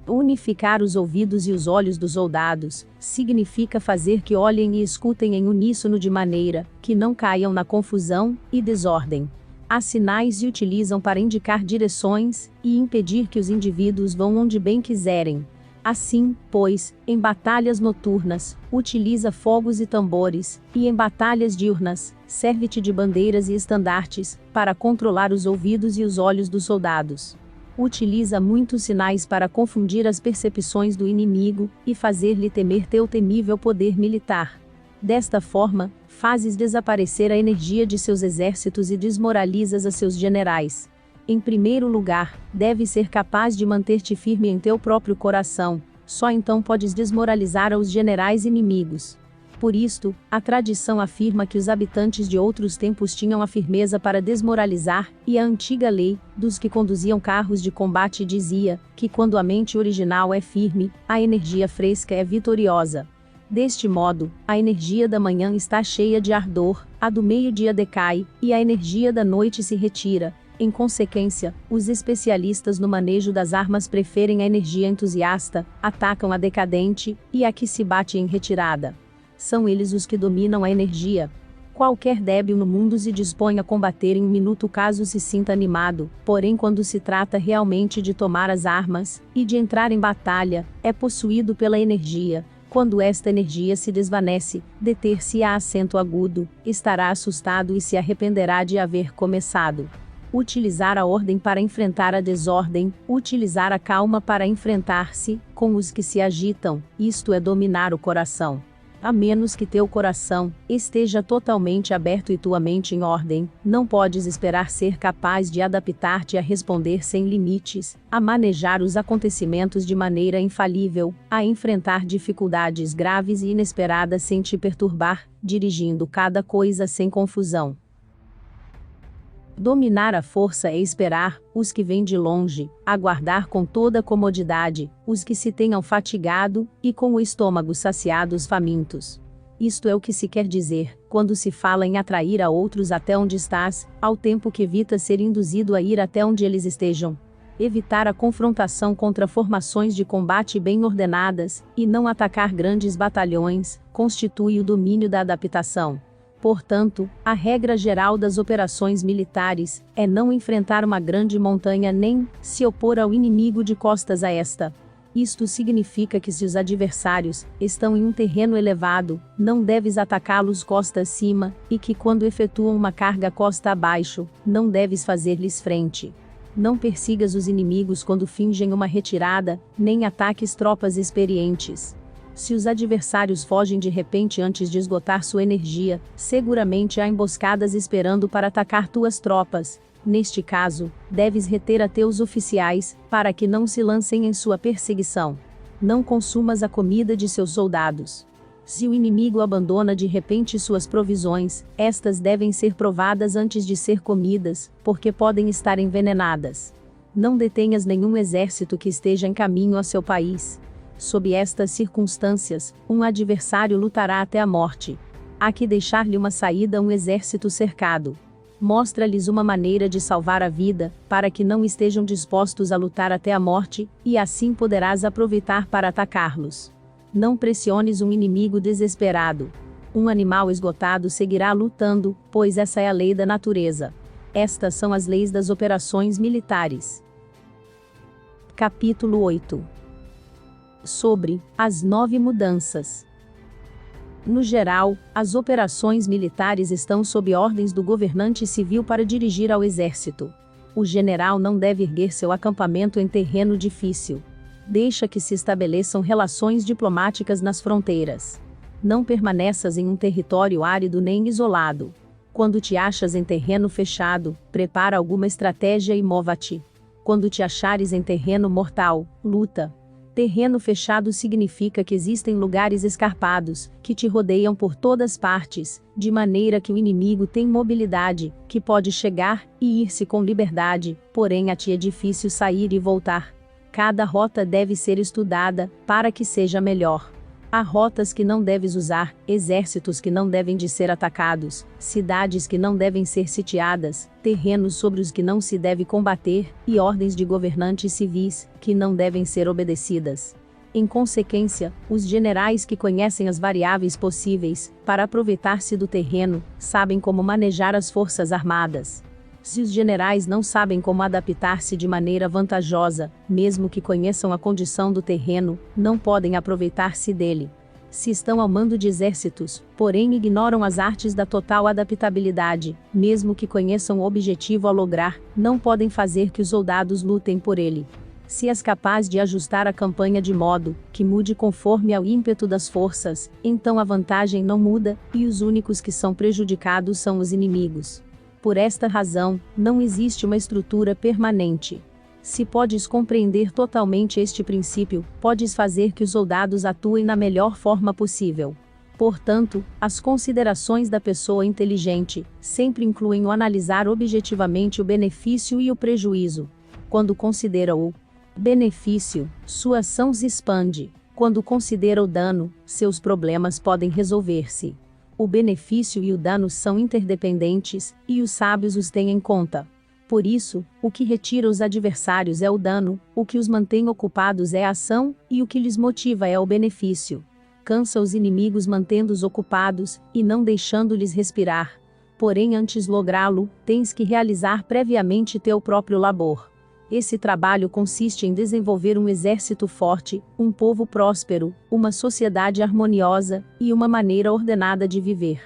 Unificar os ouvidos e os olhos dos soldados significa fazer que olhem e escutem em uníssono de maneira que não caiam na confusão e desordem. Há sinais e utilizam para indicar direções e impedir que os indivíduos vão onde bem quiserem. Assim, pois, em batalhas noturnas, utiliza fogos e tambores, e em batalhas diurnas, serve-te de bandeiras e estandartes, para controlar os ouvidos e os olhos dos soldados. Utiliza muitos sinais para confundir as percepções do inimigo, e fazer-lhe temer teu temível poder militar. Desta forma, fazes desaparecer a energia de seus exércitos e desmoralizas a seus generais. Em primeiro lugar, deves ser capaz de manter-te firme em teu próprio coração, só então podes desmoralizar aos generais inimigos. Por isto, a tradição afirma que os habitantes de outros tempos tinham a firmeza para desmoralizar, e a antiga lei, dos que conduziam carros de combate dizia, que quando a mente original é firme, a energia fresca é vitoriosa. Deste modo, a energia da manhã está cheia de ardor, a do meio-dia decai, e a energia da noite se retira. Em consequência, os especialistas no manejo das armas preferem a energia entusiasta, atacam a decadente, e a que se bate em retirada. São eles os que dominam a energia. Qualquer débil no mundo se dispõe a combater em um minuto caso se sinta animado, porém quando se trata realmente de tomar as armas, e de entrar em batalha, é possuído pela energia. Quando esta energia se desvanece, deter-se-á acento agudo, estará assustado e se arrependerá de haver começado. Utilizar a ordem para enfrentar a desordem, utilizar a calma para enfrentar-se com os que se agitam, isto é dominar o coração. A menos que teu coração esteja totalmente aberto e tua mente em ordem, não podes esperar ser capaz de adaptar-te a responder sem limites, a manejar os acontecimentos de maneira infalível, a enfrentar dificuldades graves e inesperadas sem te perturbar, dirigindo cada coisa sem confusão. Dominar a força é esperar, os que vêm de longe, aguardar com toda comodidade, os que se tenham fatigado, e com o estômago saciado os famintos. Isto é o que se quer dizer, quando se fala em atrair a outros até onde estás, ao tempo que evita ser induzido a ir até onde eles estejam. Evitar a confrontação contra formações de combate bem ordenadas, e não atacar grandes batalhões, constitui o domínio da adaptação. Portanto, a regra geral das operações militares é não enfrentar uma grande montanha nem se opor ao inimigo de costas a esta. Isto significa que se os adversários estão em um terreno elevado, não deves atacá-los costa acima, e que quando efetuam uma carga costa abaixo, não deves fazer-lhes frente. Não persigas os inimigos quando fingem uma retirada, nem ataques tropas experientes. Se os adversários fogem de repente antes de esgotar sua energia, seguramente há emboscadas esperando para atacar tuas tropas. Neste caso, deves reter a teus oficiais, para que não se lancem em sua perseguição. Não consumas a comida de seus soldados. Se o inimigo abandona de repente suas provisões, estas devem ser provadas antes de ser comidas, porque podem estar envenenadas. Não detenhas nenhum exército que esteja em caminho a seu país. Sob estas circunstâncias, um adversário lutará até a morte. Há que deixar-lhe uma saída a um exército cercado. Mostra-lhes uma maneira de salvar a vida, para que não estejam dispostos a lutar até a morte, e assim poderás aproveitar para atacá-los. Não pressiones um inimigo desesperado. Um animal esgotado seguirá lutando, pois essa é a lei da natureza. Estas são as leis das operações militares. Capítulo 8. Sobre as 9 mudanças. No geral, as operações militares estão sob ordens do governante civil para dirigir ao exército. O general não deve erguer seu acampamento em terreno difícil. Deixa que se estabeleçam relações diplomáticas nas fronteiras. Não permaneças em um território árido nem isolado. Quando te achas em terreno fechado, prepara alguma estratégia e mova-te. Quando te achares em terreno mortal, luta. Terreno fechado significa que existem lugares escarpados, que te rodeiam por todas partes, de maneira que o inimigo tem mobilidade, que pode chegar e ir-se com liberdade, porém a ti é difícil sair e voltar. Cada rota deve ser estudada, para que seja melhor. Há rotas que não deves usar, exércitos que não devem de ser atacados, cidades que não devem ser sitiadas, terrenos sobre os que não se deve combater, e ordens de governantes civis, que não devem ser obedecidas. Em consequência, os generais que conhecem as variáveis possíveis, para aproveitar-se do terreno, sabem como manejar as forças armadas. Se os generais não sabem como adaptar-se de maneira vantajosa, mesmo que conheçam a condição do terreno, não podem aproveitar-se dele. Se estão ao mando de exércitos, porém ignoram as artes da total adaptabilidade, mesmo que conheçam o objetivo a lograr, não podem fazer que os soldados lutem por ele. Se és capaz de ajustar a campanha de modo que mude conforme ao ímpeto das forças, então a vantagem não muda, e os únicos que são prejudicados são os inimigos. Por esta razão, não existe uma estrutura permanente. Se podes compreender totalmente este princípio, podes fazer que os soldados atuem na melhor forma possível. Portanto, as considerações da pessoa inteligente sempre incluem o analisar objetivamente o benefício e o prejuízo. Quando considera o benefício, sua ação se expande. Quando considera o dano, seus problemas podem resolver-se. O benefício e o dano são interdependentes, e os sábios os têm em conta. Por isso, o que retira os adversários é o dano, o que os mantém ocupados é a ação, e o que lhes motiva é o benefício. Cansa os inimigos mantendo-os ocupados, e não deixando-lhes respirar. Porém, antes lográ-lo, tens que realizar previamente teu próprio labor. Esse trabalho consiste em desenvolver um exército forte, um povo próspero, uma sociedade harmoniosa, e uma maneira ordenada de viver.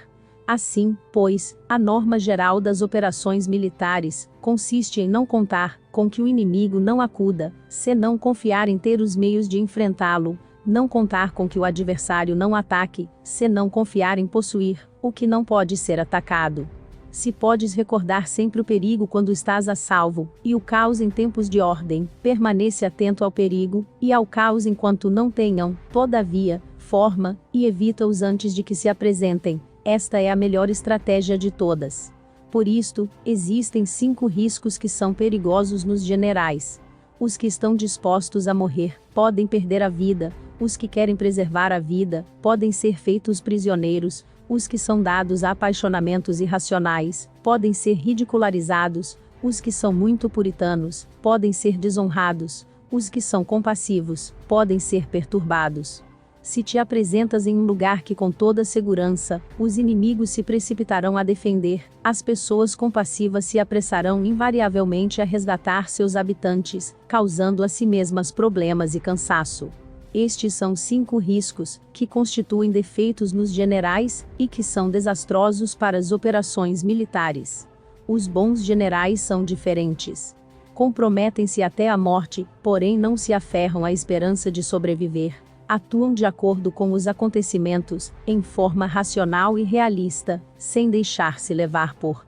Assim, pois, a norma geral das operações militares consiste em não contar com que o inimigo não acuda, senão confiar em ter os meios de enfrentá-lo, não contar com que o adversário não ataque, senão confiar em possuir o que não pode ser atacado. Se podes recordar sempre o perigo quando estás a salvo, e o caos em tempos de ordem, permanece atento ao perigo, e ao caos enquanto não tenham, todavia, forma, e evita-os antes de que se apresentem. Esta é a melhor estratégia de todas. Por isto, existem 5 riscos que são perigosos nos generais. Os que estão dispostos a morrer, podem perder a vida. Os que querem preservar a vida, podem ser feitos prisioneiros. Os que são dados a apaixonamentos irracionais, podem ser ridicularizados. Os que são muito puritanos, podem ser desonrados. Os que são compassivos, podem ser perturbados. Se te apresentas em um lugar que com toda segurança, os inimigos se precipitarão a defender, as pessoas compassivas se apressarão invariavelmente a resgatar seus habitantes, causando a si mesmas problemas e cansaço. Estes são 5 riscos, que constituem defeitos nos generais, e que são desastrosos para as operações militares. Os bons generais são diferentes. Comprometem-se até a morte, porém não se aferram à esperança de sobreviver. Atuam de acordo com os acontecimentos, em forma racional e realista, sem deixar-se levar por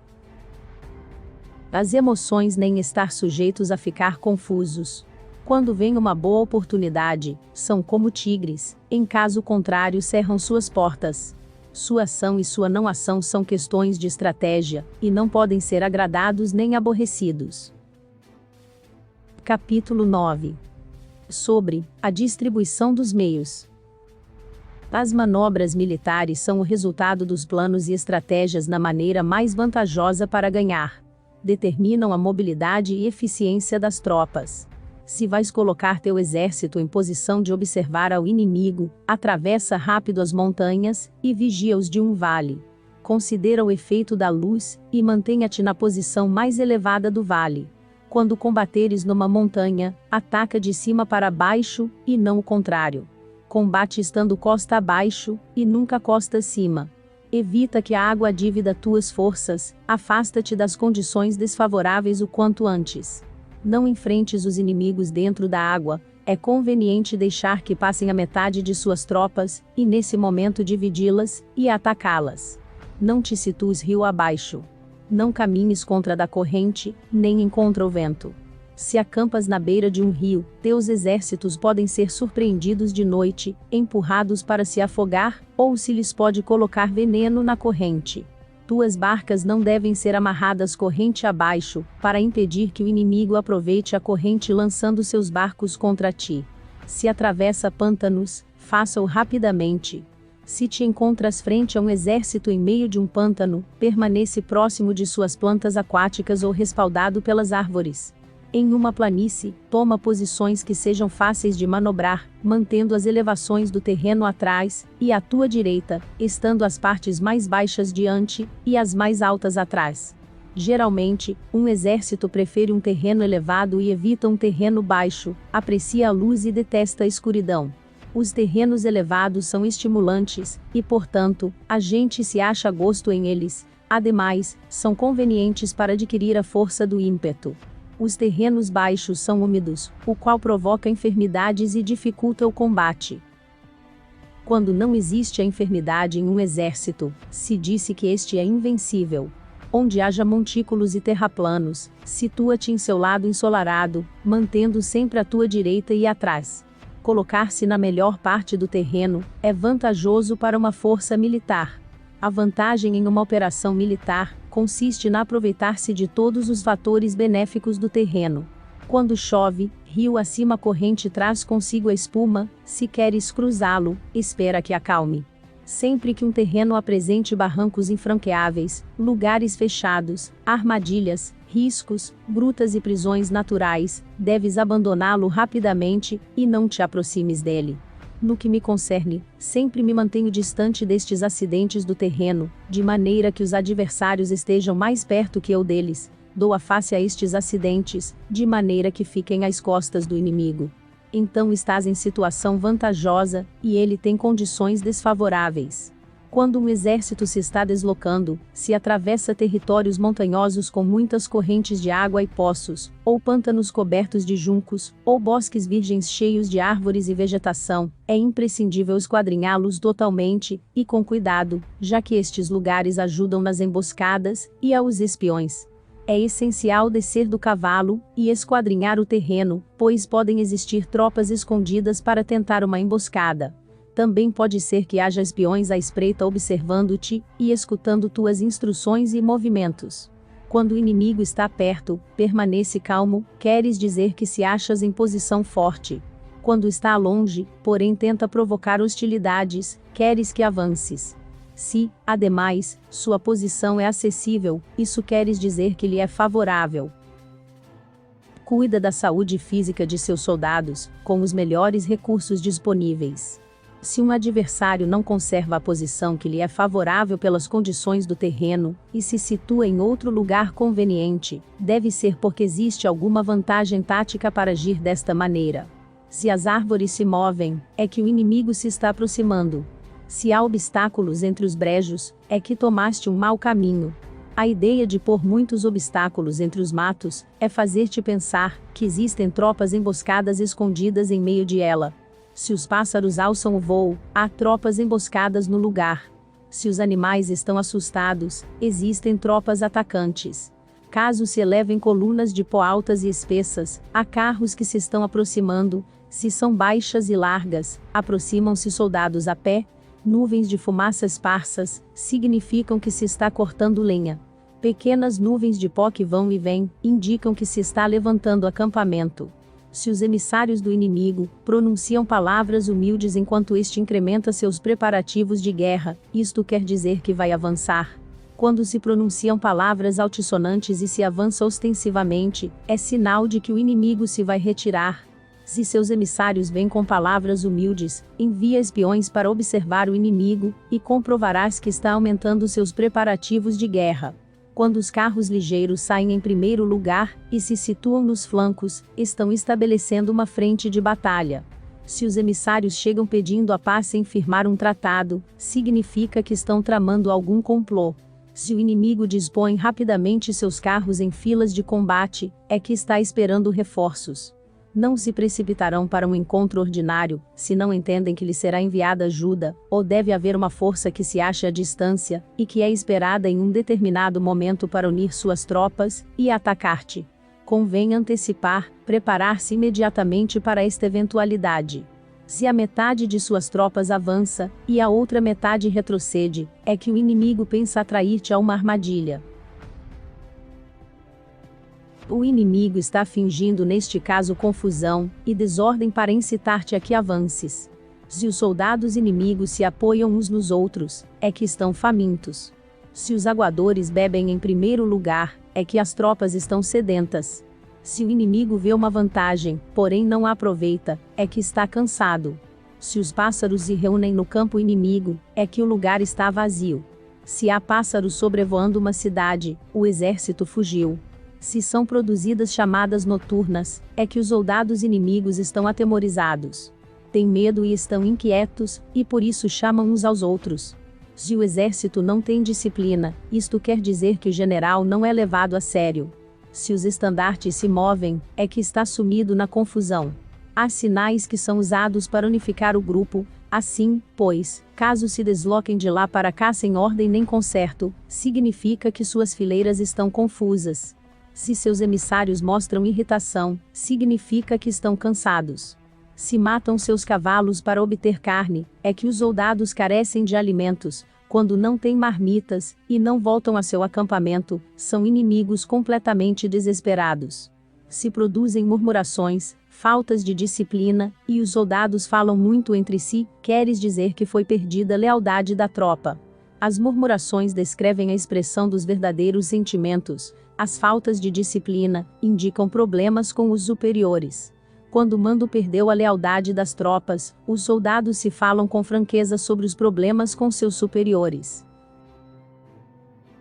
as emoções nem estar sujeitos a ficar confusos. Quando vem uma boa oportunidade, são como tigres, em caso contrário cerram suas portas. Sua ação e sua não ação são questões de estratégia, e não podem ser agradados nem aborrecidos. Capítulo 9. Sobre a distribuição dos meios. As manobras militares são o resultado dos planos e estratégias na maneira mais vantajosa para ganhar. Determinam a mobilidade e eficiência das tropas. Se vais colocar teu exército em posição de observar ao inimigo, atravessa rápido as montanhas, e vigia-os de um vale. Considera o efeito da luz, e mantenha-te na posição mais elevada do vale. Quando combateres numa montanha, ataca de cima para baixo, e não o contrário. Combate estando costa abaixo, e nunca costa acima. Evita que a água divida tuas forças, afasta-te das condições desfavoráveis o quanto antes. Não enfrentes os inimigos dentro da água, é conveniente deixar que passem a metade de suas tropas, e nesse momento dividi-las, e atacá-las. Não te situes rio abaixo. Não caminhes contra da corrente, nem em contra o vento. Se acampas na beira de um rio, teus exércitos podem ser surpreendidos de noite, empurrados para se afogar, ou se lhes pode colocar veneno na corrente. Tuas barcas não devem ser amarradas corrente abaixo, para impedir que o inimigo aproveite a corrente lançando seus barcos contra ti. Se atravessa pântanos, faça-o rapidamente. Se te encontras frente a um exército em meio de um pântano, permanece próximo de suas plantas aquáticas ou respaldado pelas árvores. Em uma planície, toma posições que sejam fáceis de manobrar, mantendo as elevações do terreno atrás, e à tua direita, estando as partes mais baixas diante, e as mais altas atrás. Geralmente, um exército prefere um terreno elevado e evita um terreno baixo, aprecia a luz e detesta a escuridão. Os terrenos elevados são estimulantes, e portanto, a gente se acha a gosto em eles. Ademais, são convenientes para adquirir a força do ímpeto. Os terrenos baixos são úmidos, o qual provoca enfermidades e dificulta o combate. Quando não existe a enfermidade em um exército, se disse que este é invencível. Onde haja montículos e terraplanos, situa-te em seu lado ensolarado, mantendo sempre a tua direita e atrás. Colocar-se na melhor parte do terreno é vantajoso para uma força militar. A vantagem em uma operação militar consiste na aproveitar-se de todos os fatores benéficos do terreno. Quando chove, rio acima a corrente traz consigo a espuma, se queres cruzá-lo, espera que acalme. Sempre que um terreno apresente barrancos infranqueáveis, lugares fechados, armadilhas, riscos, grutas e prisões naturais, deves abandoná-lo rapidamente, e não te aproximes dele. No que me concerne, sempre me mantenho distante destes acidentes do terreno, de maneira que os adversários estejam mais perto que eu deles. Dou a face a estes acidentes, de maneira que fiquem às costas do inimigo. Então estás em situação vantajosa, e ele tem condições desfavoráveis. Quando um exército se está deslocando, se atravessa territórios montanhosos com muitas correntes de água e poços, ou pântanos cobertos de juncos, ou bosques virgens cheios de árvores e vegetação, é imprescindível esquadrinhá-los totalmente, e com cuidado, já que estes lugares ajudam nas emboscadas, e aos espiões. É essencial descer do cavalo, e esquadrinhar o terreno, pois podem existir tropas escondidas para tentar uma emboscada. Também pode ser que haja espiões à espreita observando-te, e escutando tuas instruções e movimentos. Quando o inimigo está perto, permanece calmo, queres dizer que se achas em posição forte. Quando está longe, porém tenta provocar hostilidades, queres que avances. Se, ademais, sua posição é acessível, isso queres dizer que lhe é favorável. Cuida da saúde física de seus soldados, com os melhores recursos disponíveis. Se um adversário não conserva a posição que lhe é favorável pelas condições do terreno, e se situa em outro lugar conveniente, deve ser porque existe alguma vantagem tática para agir desta maneira. Se as árvores se movem, é que o inimigo se está aproximando. Se há obstáculos entre os brejos, é que tomaste um mau caminho. A ideia de pôr muitos obstáculos entre os matos é fazer-te pensar que existem tropas emboscadas escondidas em meio de ela. Se os pássaros alçam o voo, há tropas emboscadas no lugar. Se os animais estão assustados, existem tropas atacantes. Caso se elevem colunas de pó altas e espessas, há carros que se estão aproximando. Se são baixas e largas, aproximam-se soldados a pé. Nuvens de fumaça esparsas significam que se está cortando lenha. Pequenas nuvens de pó que vão e vêm indicam que se está levantando acampamento. Se os emissários do inimigo pronunciam palavras humildes enquanto este incrementa seus preparativos de guerra, isto quer dizer que vai avançar. Quando se pronunciam palavras altissonantes e se avança ostensivamente, é sinal de que o inimigo se vai retirar. Se seus emissários vêm com palavras humildes, envia espiões para observar o inimigo, e comprovarás que está aumentando seus preparativos de guerra. Quando os carros ligeiros saem em primeiro lugar, e se situam nos flancos, estão estabelecendo uma frente de batalha. Se os emissários chegam pedindo a paz sem firmar um tratado, significa que estão tramando algum complô. Se o inimigo dispõe rapidamente seus carros em filas de combate, é que está esperando reforços. Não se precipitarão para um encontro ordinário, se não entendem que lhe será enviada ajuda, ou deve haver uma força que se ache à distância, e que é esperada em um determinado momento para unir suas tropas, e atacar-te. Convém antecipar, preparar-se imediatamente para esta eventualidade. Se a metade de suas tropas avança, e a outra metade retrocede, é que o inimigo pensa atrair-te a uma armadilha. O inimigo está fingindo neste caso confusão e desordem para incitar-te a que avances. Se os soldados inimigos se apoiam uns nos outros, é que estão famintos. Se os aguadores bebem em primeiro lugar, é que as tropas estão sedentas. Se o inimigo vê uma vantagem, porém não a aproveita, é que está cansado. Se os pássaros se reúnem no campo inimigo, é que o lugar está vazio. Se há pássaros sobrevoando uma cidade, o exército fugiu. Se são produzidas chamadas noturnas, é que os soldados inimigos estão atemorizados. Têm medo e estão inquietos, e por isso chamam uns aos outros. Se o exército não tem disciplina, isto quer dizer que o general não é levado a sério. Se os estandartes se movem, é que está sumido na confusão. Há sinais que são usados para unificar o grupo. Assim, pois, caso se desloquem de lá para cá sem ordem nem concerto, significa que suas fileiras estão confusas. Se seus emissários mostram irritação, significa que estão cansados. Se matam seus cavalos para obter carne, é que os soldados carecem de alimentos. Quando não têm marmitas, e não voltam a seu acampamento, são inimigos completamente desesperados. Se produzem murmurações, faltas de disciplina, e os soldados falam muito entre si, queres dizer que foi perdida a lealdade da tropa. As murmurações descrevem a expressão dos verdadeiros sentimentos. As faltas de disciplina indicam problemas com os superiores. Quando o mando perdeu a lealdade das tropas, os soldados se falam com franqueza sobre os problemas com seus superiores.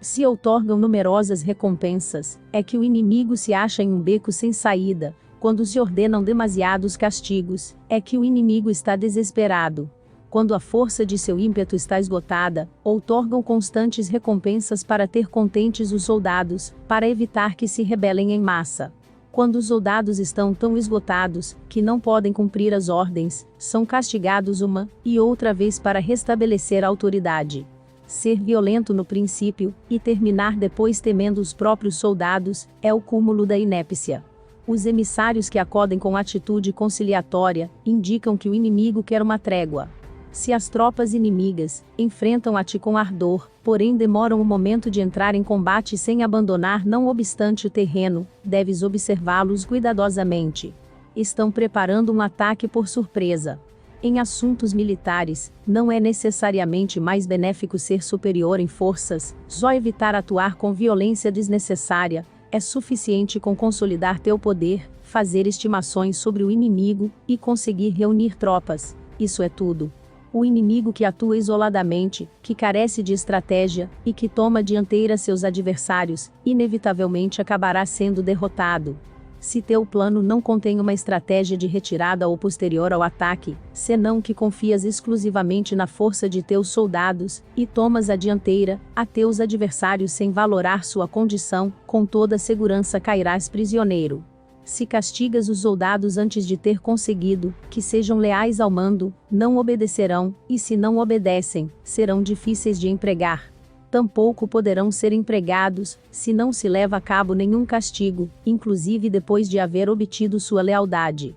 Se outorgam numerosas recompensas, é que o inimigo se acha em um beco sem saída. Quando se ordenam demasiados castigos, é que o inimigo está desesperado. Quando a força de seu ímpeto está esgotada, outorgam constantes recompensas para ter contentes os soldados, para evitar que se rebelem em massa. Quando os soldados estão tão esgotados, que não podem cumprir as ordens, são castigados uma e outra vez para restabelecer a autoridade. Ser violento no princípio, e terminar depois temendo os próprios soldados, é o cúmulo da inépcia. Os emissários que acodem com atitude conciliatória, indicam que o inimigo quer uma trégua. Se as tropas inimigas enfrentam-te com ardor, porém demoram o momento de entrar em combate sem abandonar não obstante o terreno, deves observá-los cuidadosamente. Estão preparando um ataque por surpresa. Em assuntos militares, não é necessariamente mais benéfico ser superior em forças, só evitar atuar com violência desnecessária, é suficiente com consolidar teu poder, fazer estimações sobre o inimigo, e conseguir reunir tropas, isso é tudo. O inimigo que atua isoladamente, que carece de estratégia, e que toma dianteira seus adversários, inevitavelmente acabará sendo derrotado. Se teu plano não contém uma estratégia de retirada ou posterior ao ataque, senão que confias exclusivamente na força de teus soldados, e tomas a dianteira, a teus adversários sem valorar sua condição, com toda segurança cairás prisioneiro. Se castigas os soldados antes de ter conseguido que sejam leais ao mando, não obedecerão, e se não obedecem, serão difíceis de empregar. Tampouco poderão ser empregados, se não se leva a cabo nenhum castigo, inclusive depois de haver obtido sua lealdade.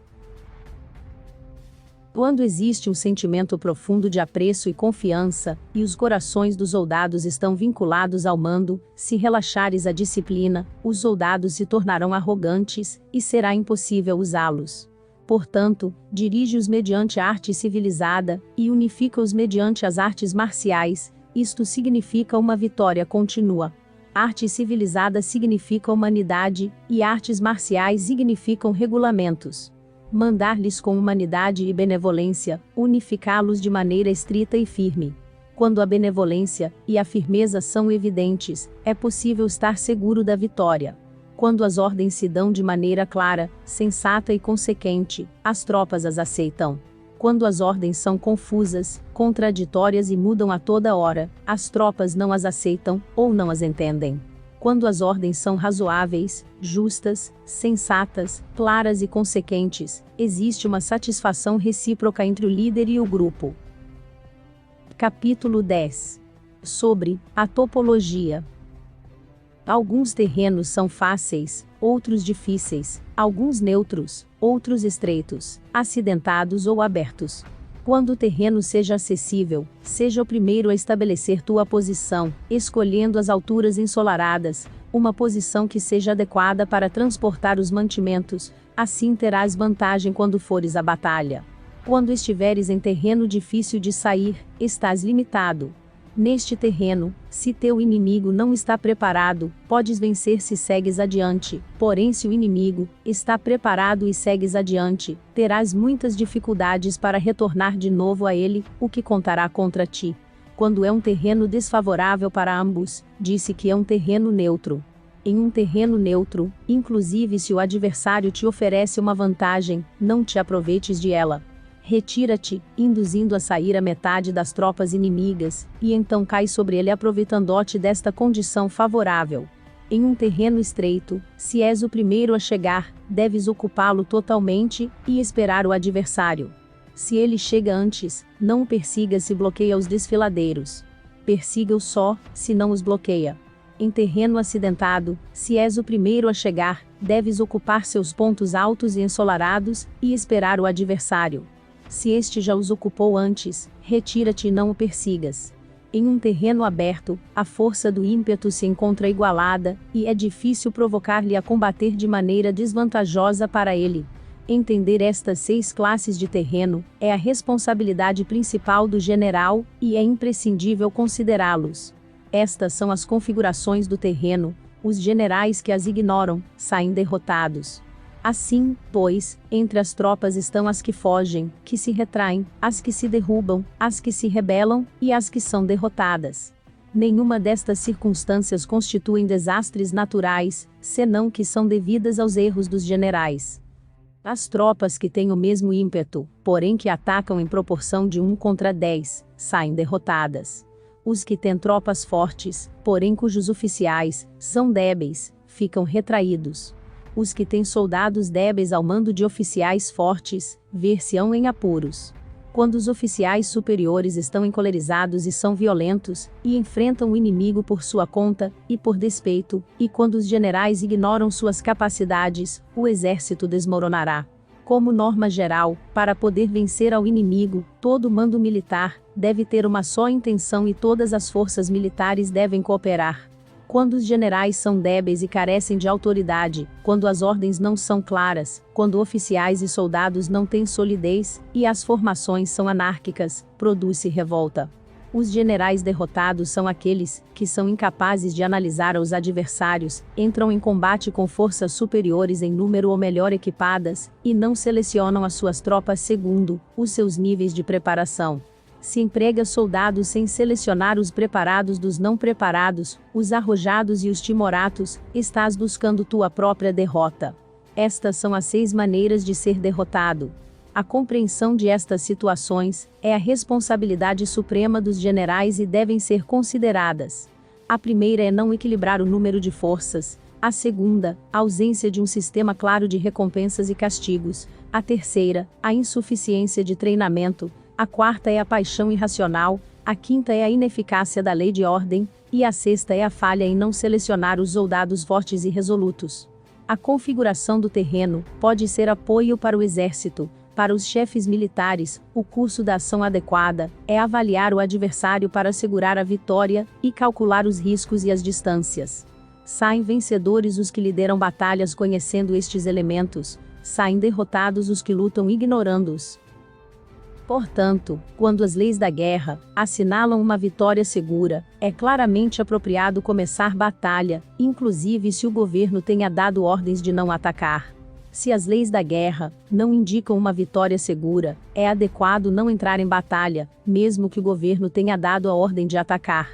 Quando existe um sentimento profundo de apreço e confiança, e os corações dos soldados estão vinculados ao mando, se relaxares a disciplina, os soldados se tornarão arrogantes, e será impossível usá-los. Portanto, dirige-os mediante a arte civilizada, e unifica-os mediante as artes marciais. Isto significa uma vitória contínua. Arte civilizada significa humanidade, e artes marciais significam regulamentos. Mandar-lhes com humanidade e benevolência, unificá-los de maneira estrita e firme. Quando a benevolência e a firmeza são evidentes, é possível estar seguro da vitória. Quando as ordens se dão de maneira clara, sensata e consequente, as tropas as aceitam. Quando as ordens são confusas, contraditórias e mudam a toda hora, as tropas não as aceitam, ou não as entendem. Quando as ordens são razoáveis, justas, sensatas, claras e consequentes, existe uma satisfação recíproca entre o líder e o grupo. Capítulo 10. Sobre a topologia. Alguns terrenos são fáceis, outros difíceis, alguns neutros, outros estreitos, acidentados ou abertos. Quando o terreno seja acessível, seja o primeiro a estabelecer tua posição, escolhendo as alturas ensolaradas, uma posição que seja adequada para transportar os mantimentos, assim terás vantagem quando fores à batalha. Quando estiveres em terreno difícil de sair, estás limitado. Neste terreno, se teu inimigo não está preparado, podes vencer se segues adiante, porém se o inimigo está preparado e segues adiante, terás muitas dificuldades para retornar de novo a ele, o que contará contra ti. Quando é um terreno desfavorável para ambos, disse que é um terreno neutro. Em um terreno neutro, inclusive se o adversário te oferece uma vantagem, não te aproveites de ela. Retira-te, induzindo a sair a metade das tropas inimigas, e então cai sobre ele aproveitando-te desta condição favorável. Em um terreno estreito, se és o primeiro a chegar, deves ocupá-lo totalmente, e esperar o adversário. Se ele chega antes, não o persiga se bloqueia os desfiladeiros. Persiga-o só, se não os bloqueia. Em terreno acidentado, se és o primeiro a chegar, deves ocupar seus pontos altos e ensolarados, e esperar o adversário. Se este já os ocupou antes, retira-te e não o persigas. Em um terreno aberto, a força do ímpeto se encontra igualada, e é difícil provocar-lhe a combater de maneira desvantajosa para ele. Entender estas 6 classes de terreno é a responsabilidade principal do general, e é imprescindível considerá-los. Estas são as configurações do terreno, os generais que as ignoram, saem derrotados. Assim, pois, entre as tropas estão as que fogem, que se retraem, as que se derrubam, as que se rebelam, e as que são derrotadas. Nenhuma destas circunstâncias constituem desastres naturais, senão que são devidas aos erros dos generais. As tropas que têm o mesmo ímpeto, porém que atacam em proporção de 1 contra 10, saem derrotadas. Os que têm tropas fortes, porém cujos oficiais são débeis, ficam retraídos. Os que têm soldados débeis ao mando de oficiais fortes, ver-se-ão em apuros. Quando os oficiais superiores estão encolerizados e são violentos, e enfrentam o inimigo por sua conta, e por despeito, e quando os generais ignoram suas capacidades, o exército desmoronará. Como norma geral, para poder vencer ao inimigo, todo mando militar deve ter uma só intenção e todas as forças militares devem cooperar. Quando os generais são débeis e carecem de autoridade, quando as ordens não são claras, quando oficiais e soldados não têm solidez, e as formações são anárquicas, produz-se revolta. Os generais derrotados são aqueles que são incapazes de analisar os adversários, entram em combate com forças superiores em número ou melhor equipadas, e não selecionam as suas tropas segundo os seus níveis de preparação. Se emprega soldados sem selecionar os preparados dos não preparados, os arrojados e os timoratos, estás buscando tua própria derrota. Estas são as 6 maneiras de ser derrotado. A compreensão de estas situações é a responsabilidade suprema dos generais e devem ser consideradas. A primeira é não equilibrar o número de forças. A segunda, a ausência de um sistema claro de recompensas e castigos. A terceira, a insuficiência de treinamento. A quarta é a paixão irracional, a quinta é a ineficácia da lei de ordem, e a sexta é a falha em não selecionar os soldados fortes e resolutos. A configuração do terreno pode ser apoio para o exército. Para os chefes militares, o curso da ação adequada é avaliar o adversário para assegurar a vitória e calcular os riscos e as distâncias. Saem vencedores os que lideram batalhas conhecendo estes elementos, saem derrotados os que lutam ignorando-os. Portanto, quando as leis da guerra assinalam uma vitória segura, é claramente apropriado começar batalha, inclusive se o governo tenha dado ordens de não atacar. Se as leis da guerra não indicam uma vitória segura, é adequado não entrar em batalha, mesmo que o governo tenha dado a ordem de atacar.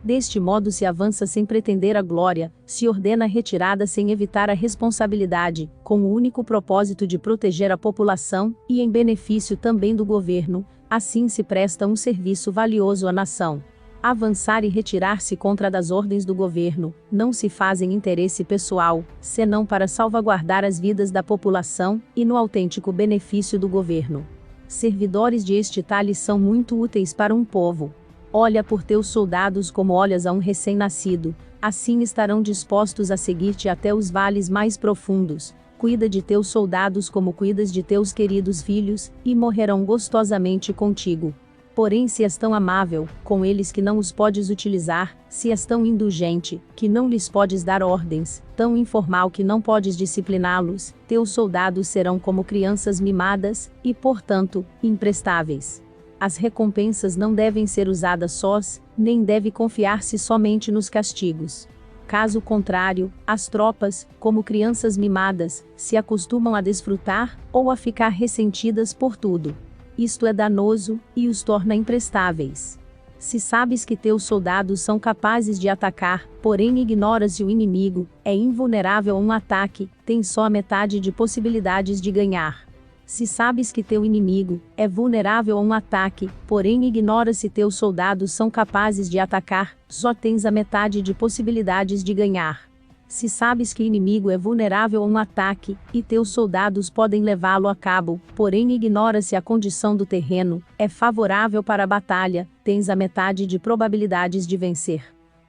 Deste modo se avança sem pretender a glória, se ordena a retirada sem evitar a responsabilidade, com o único propósito de proteger a população, e em benefício também do governo, assim se presta um serviço valioso à nação. Avançar e retirar-se contra das ordens do governo, não se faz em interesse pessoal, senão para salvaguardar as vidas da população, e no autêntico benefício do governo. Servidores de este talhe são muito úteis para um povo. Olha por teus soldados como olhas a um recém-nascido, assim estarão dispostos a seguir-te até os vales mais profundos. Cuida de teus soldados como cuidas de teus queridos filhos, e morrerão gostosamente contigo. Porém, se és tão amável com eles que não os podes utilizar, se és tão indulgente que não lhes podes dar ordens, tão informal que não podes discipliná-los, teus soldados serão como crianças mimadas, e, portanto, imprestáveis. As recompensas não devem ser usadas sós, nem deve confiar-se somente nos castigos. Caso contrário, as tropas, como crianças mimadas, se acostumam a desfrutar, ou a ficar ressentidas por tudo. Isto é danoso, e os torna imprestáveis. Se sabes que teus soldados são capazes de atacar, porém ignoras se o inimigo é invulnerável a um ataque, tens só a metade de possibilidades de ganhar. Se sabes que teu inimigo é vulnerável a um ataque, porém ignoras se teus soldados são capazes de atacar, só tens a metade de possibilidades de ganhar. Se sabes que o inimigo é vulnerável a um ataque, e teus soldados podem levá-lo a cabo, porém ignoras se a condição do terreno é favorável para a batalha, tens a metade de probabilidades de vencer.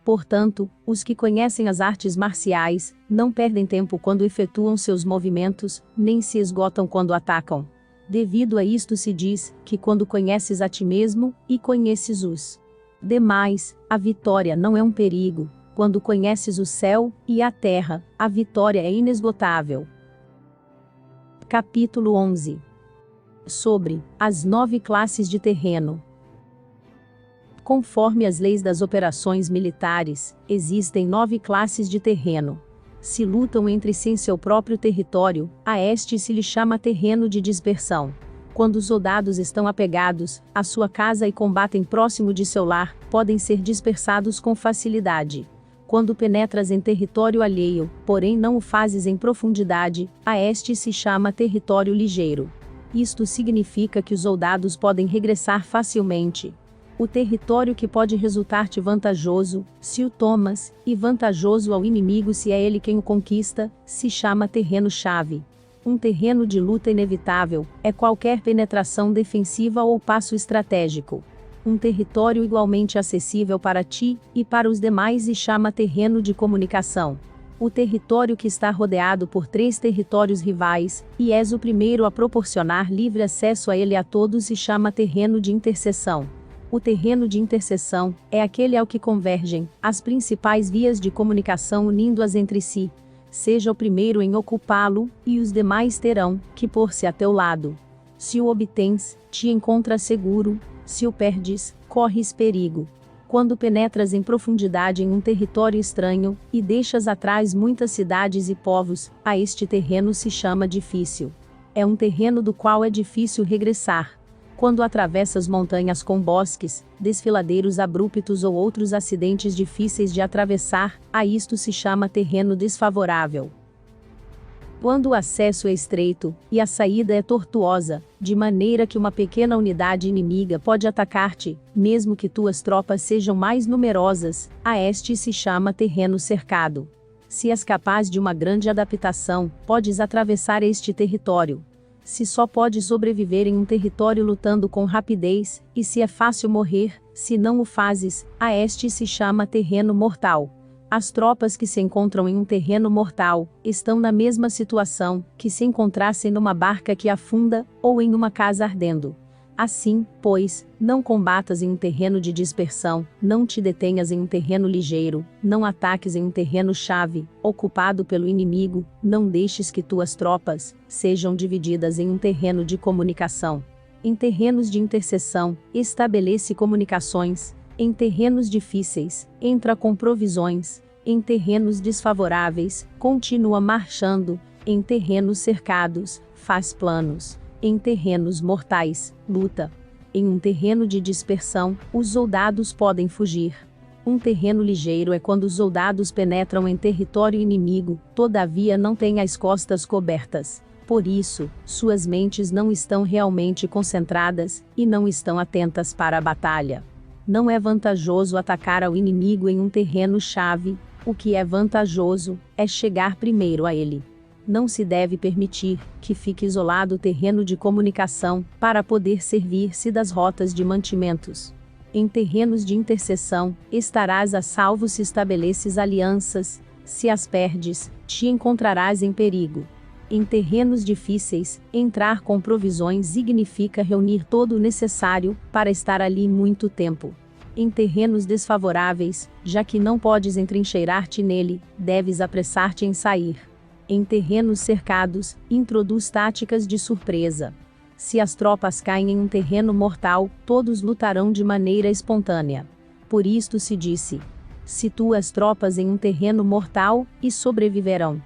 Portanto, os que conhecem as artes marciais, não perdem tempo quando efetuam seus movimentos, nem se esgotam quando atacam. Devido a isto se diz, que quando conheces a ti mesmo, e conheces os demais, a vitória não é um perigo. Quando conheces o céu e a terra, a vitória é inesgotável. Capítulo 11. Sobre as 9 classes de terreno. Conforme as leis das operações militares, existem 9 classes de terreno. Se lutam entre si em seu próprio território, a este se lhe chama terreno de dispersão. Quando os soldados estão apegados à sua casa e combatem próximo de seu lar, podem ser dispersados com facilidade. Quando penetras em território alheio, porém não o fazes em profundidade, a este se chama território ligeiro. Isto significa que os soldados podem regressar facilmente. O território que pode resultar-te vantajoso, se o tomas, e vantajoso ao inimigo se é ele quem o conquista, se chama terreno-chave. Um terreno de luta inevitável é qualquer penetração defensiva ou passo estratégico. Um território igualmente acessível para ti e para os demais se chama terreno de comunicação. o território que está rodeado por 3 territórios rivais, e és o primeiro a proporcionar livre acesso a ele a todos, se chama terreno de interseção. O terreno de interseção é aquele ao que convergem as principais vias de comunicação, unindo-as entre si. Seja o primeiro em ocupá-lo, e os demais terão que pôr-se a teu lado. Se o obtens, te encontras seguro; se o perdes, corres perigo. Quando penetras em profundidade em um território estranho, e deixas atrás muitas cidades e povos, a este terreno se chama difícil. É um terreno do qual é difícil regressar. Quando atravessas montanhas com bosques, desfiladeiros abruptos ou outros acidentes difíceis de atravessar, a isto se chama terreno desfavorável. Quando o acesso é estreito, e a saída é tortuosa, de maneira que uma pequena unidade inimiga pode atacar-te, mesmo que tuas tropas sejam mais numerosas, a este se chama terreno cercado. Se és capaz de uma grande adaptação, podes atravessar este território. Se só podes sobreviver em um território lutando com rapidez, e se é fácil morrer, se não o fazes, a este se chama terreno mortal. As tropas que se encontram em um terreno mortal, estão na mesma situação que se encontrassem numa barca que afunda, ou em uma casa ardendo. Assim, pois, não combatas em um terreno de dispersão, não te detenhas em um terreno ligeiro, não ataques em um terreno-chave, ocupado pelo inimigo, não deixes que tuas tropas sejam divididas em um terreno de comunicação. Em terrenos de interseção, estabelece comunicações. Em terrenos difíceis, entra com provisões. Em terrenos desfavoráveis, continua marchando. Em terrenos cercados, faz planos. Em terrenos mortais, luta. Em um terreno de dispersão, os soldados podem fugir. Um terreno ligeiro é quando os soldados penetram em território inimigo, todavia não têm as costas cobertas. Por isso, suas mentes não estão realmente concentradas, e não estão atentas para a batalha. Não é vantajoso atacar ao inimigo em um terreno-chave. O que é vantajoso é chegar primeiro a ele. Não se deve permitir que fique isolado o terreno de comunicação, para poder servir-se das rotas de mantimentos. Em terrenos de interseção, estarás a salvo se estabeleces alianças; se as perdes, te encontrarás em perigo. Em terrenos difíceis, entrar com provisões significa reunir todo o necessário para estar ali muito tempo. Em terrenos desfavoráveis, já que não podes entrincheirar-te nele, deves apressar-te em sair. Em terrenos cercados, introduz táticas de surpresa. Se as tropas caem em um terreno mortal, todos lutarão de maneira espontânea. Por isto se disse: situa as tropas em um terreno mortal, e sobreviverão.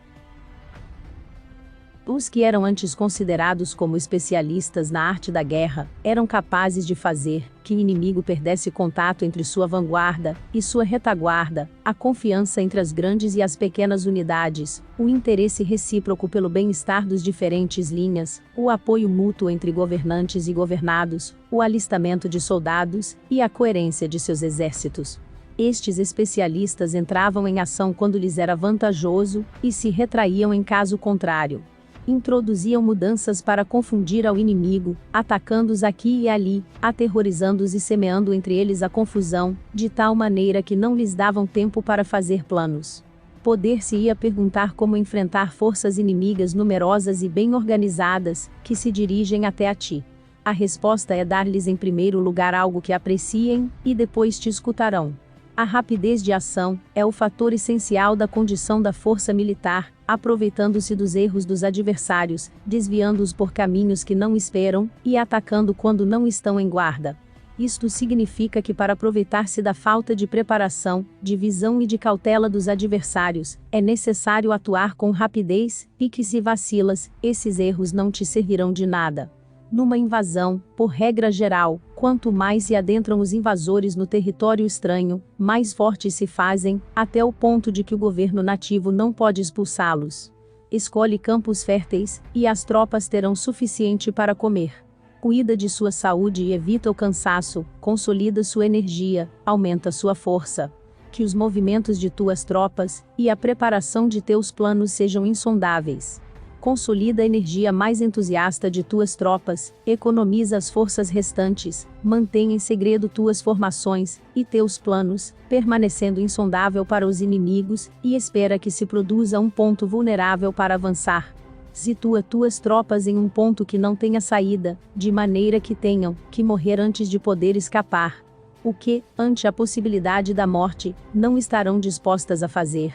Os que eram antes considerados como especialistas na arte da guerra, eram capazes de fazer que o inimigo perdesse contato entre sua vanguarda e sua retaguarda, a confiança entre as grandes e as pequenas unidades, o interesse recíproco pelo bem-estar dos diferentes linhas, o apoio mútuo entre governantes e governados, o alistamento de soldados, e a coerência de seus exércitos. Estes especialistas entravam em ação quando lhes era vantajoso, e se retraíam em caso contrário. Introduziam mudanças para confundir ao inimigo, atacando-os aqui e ali, aterrorizando-os e semeando entre eles a confusão, de tal maneira que não lhes davam tempo para fazer planos. Poder-se-ia perguntar como enfrentar forças inimigas numerosas e bem organizadas, que se dirigem até a ti. A resposta é dar-lhes em primeiro lugar algo que apreciem, e depois te escutarão. A rapidez de ação é o fator essencial da condição da força militar, aproveitando-se dos erros dos adversários, desviando-os por caminhos que não esperam, e atacando quando não estão em guarda. Isto significa que para aproveitar-se da falta de preparação, de visão e de cautela dos adversários, é necessário atuar com rapidez, e que se vacilas, esses erros não te servirão de nada. Numa invasão, por regra geral, quanto mais se adentram os invasores no território estranho, mais fortes se fazem, até o ponto de que o governo nativo não pode expulsá-los. Escolhe campos férteis, e as tropas terão suficiente para comer. Cuida de sua saúde e evita o cansaço, consolida sua energia, aumenta sua força. Que os movimentos de tuas tropas, e a preparação de teus planos sejam insondáveis. Consolida a energia mais entusiasta de tuas tropas, economiza as forças restantes, mantém em segredo tuas formações e teus planos, permanecendo insondável para os inimigos, e espera que se produza um ponto vulnerável para avançar. Situa tuas tropas em um ponto que não tenha saída, de maneira que tenham que morrer antes de poder escapar. O que, ante a possibilidade da morte, não estarão dispostas a fazer.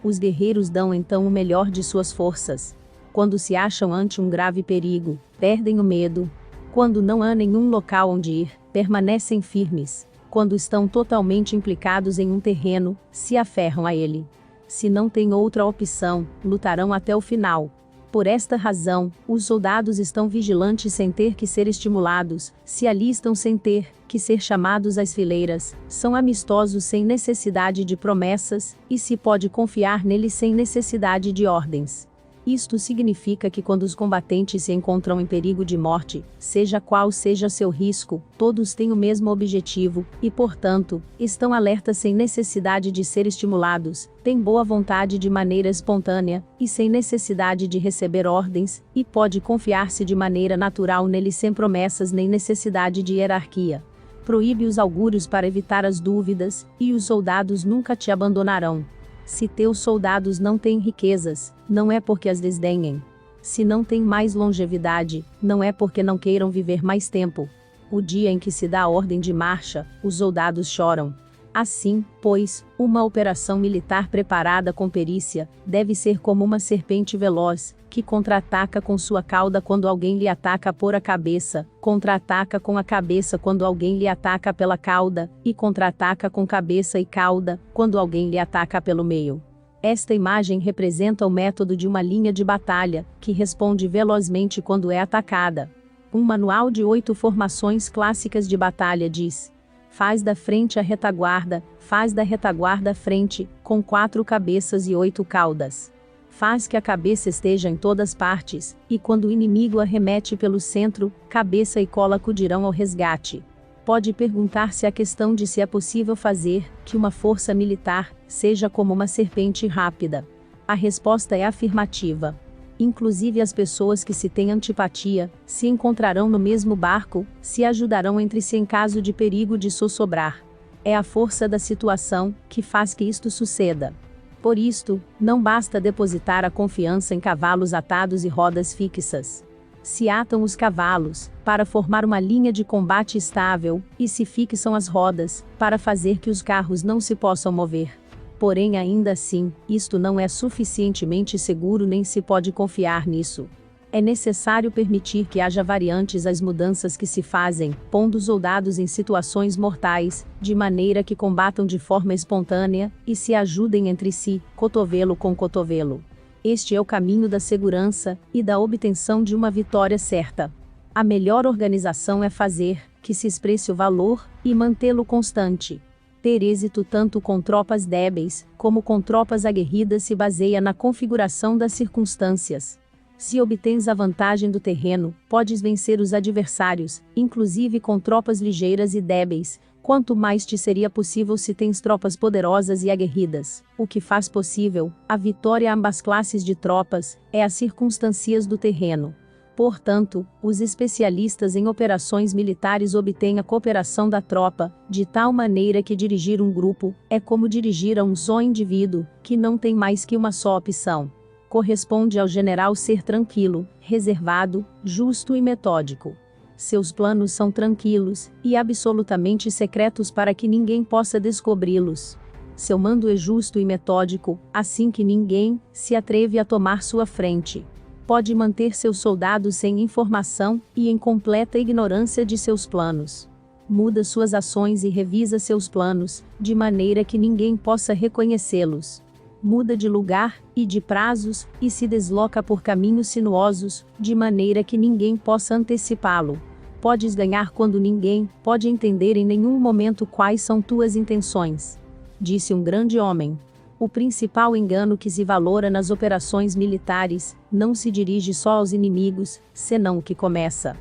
Os guerreiros dão então o melhor de suas forças. Quando se acham ante um grave perigo, perdem o medo. Quando não há nenhum local onde ir, permanecem firmes. Quando estão totalmente implicados em um terreno, se aferram a ele. Se não têm outra opção, lutarão até o final. Por esta razão, os soldados estão vigilantes sem ter que ser estimulados, se alistam sem ter que ser chamados às fileiras, são amistosos sem necessidade de promessas, e se pode confiar neles sem necessidade de ordens. Isto significa que quando os combatentes se encontram em perigo de morte, seja qual seja seu risco, todos têm o mesmo objetivo, e portanto, estão alertas sem necessidade de ser estimulados, têm boa vontade de maneira espontânea, e sem necessidade de receber ordens, e pode confiar-se de maneira natural neles sem promessas nem necessidade de hierarquia. Proíbe os augúrios para evitar as dúvidas, e os soldados nunca te abandonarão. Se teus soldados não têm riquezas, não é porque as desdenhem. Se não têm mais longevidade, não é porque não queiram viver mais tempo. O dia em que se dá a ordem de marcha, os soldados choram. Assim, pois, uma operação militar preparada com perícia, deve ser como uma serpente veloz, que contra-ataca com sua cauda quando alguém lhe ataca por a cabeça, contra-ataca com a cabeça quando alguém lhe ataca pela cauda, e contra-ataca com cabeça e cauda, quando alguém lhe ataca pelo meio. Esta imagem representa o método de uma linha de batalha, que responde velozmente quando é atacada. Um manual de 8 formações clássicas de batalha diz: faz da frente a retaguarda, faz da retaguarda a frente, com 4 cabeças e 8 caudas. Faz que a cabeça esteja em todas partes, e quando o inimigo arremete pelo centro, cabeça e cola acudirão ao resgate. Pode perguntar-se a questão de se é possível fazer que uma força militar seja como uma serpente rápida. A resposta é afirmativa. Inclusive as pessoas que se têm antipatia, se encontrarão no mesmo barco, se ajudarão entre si em caso de perigo de sossobrar. É a força da situação que faz que isto suceda. Por isto, não basta depositar a confiança em cavalos atados e rodas fixas. Se atam os cavalos, para formar uma linha de combate estável, e se fixam as rodas, para fazer que os carros não se possam mover. Porém, ainda assim, isto não é suficientemente seguro nem se pode confiar nisso. É necessário permitir que haja variantes às mudanças que se fazem, pondo os soldados em situações mortais, de maneira que combatam de forma espontânea, e se ajudem entre si, cotovelo com cotovelo. Este é o caminho da segurança, e da obtenção de uma vitória certa. A melhor organização é fazer que se expresse o valor, e mantê-lo constante. Ter êxito tanto com tropas débeis, como com tropas aguerridas se baseia na configuração das circunstâncias. Se obtens a vantagem do terreno, podes vencer os adversários, inclusive com tropas ligeiras e débeis, quanto mais te seria possível se tens tropas poderosas e aguerridas. O que faz possível a vitória a ambas classes de tropas é as circunstâncias do terreno. Portanto, os especialistas em operações militares obtêm a cooperação da tropa, de tal maneira que dirigir um grupo é como dirigir a um só indivíduo, que não tem mais que uma só opção. Corresponde ao general ser tranquilo, reservado, justo e metódico. Seus planos são tranquilos e absolutamente secretos para que ninguém possa descobri-los. Seu mando é justo e metódico, assim que ninguém se atreve a tomar sua frente. Pode manter seus soldados sem informação e em completa ignorância de seus planos. Muda suas ações e revisa seus planos, de maneira que ninguém possa reconhecê-los. Muda de lugar e de prazos, e se desloca por caminhos sinuosos, de maneira que ninguém possa antecipá-lo. Podes ganhar quando ninguém pode entender em nenhum momento quais são tuas intenções. Disse um grande homem. O principal engano que se valora nas operações militares não se dirige só aos inimigos, senão o que começa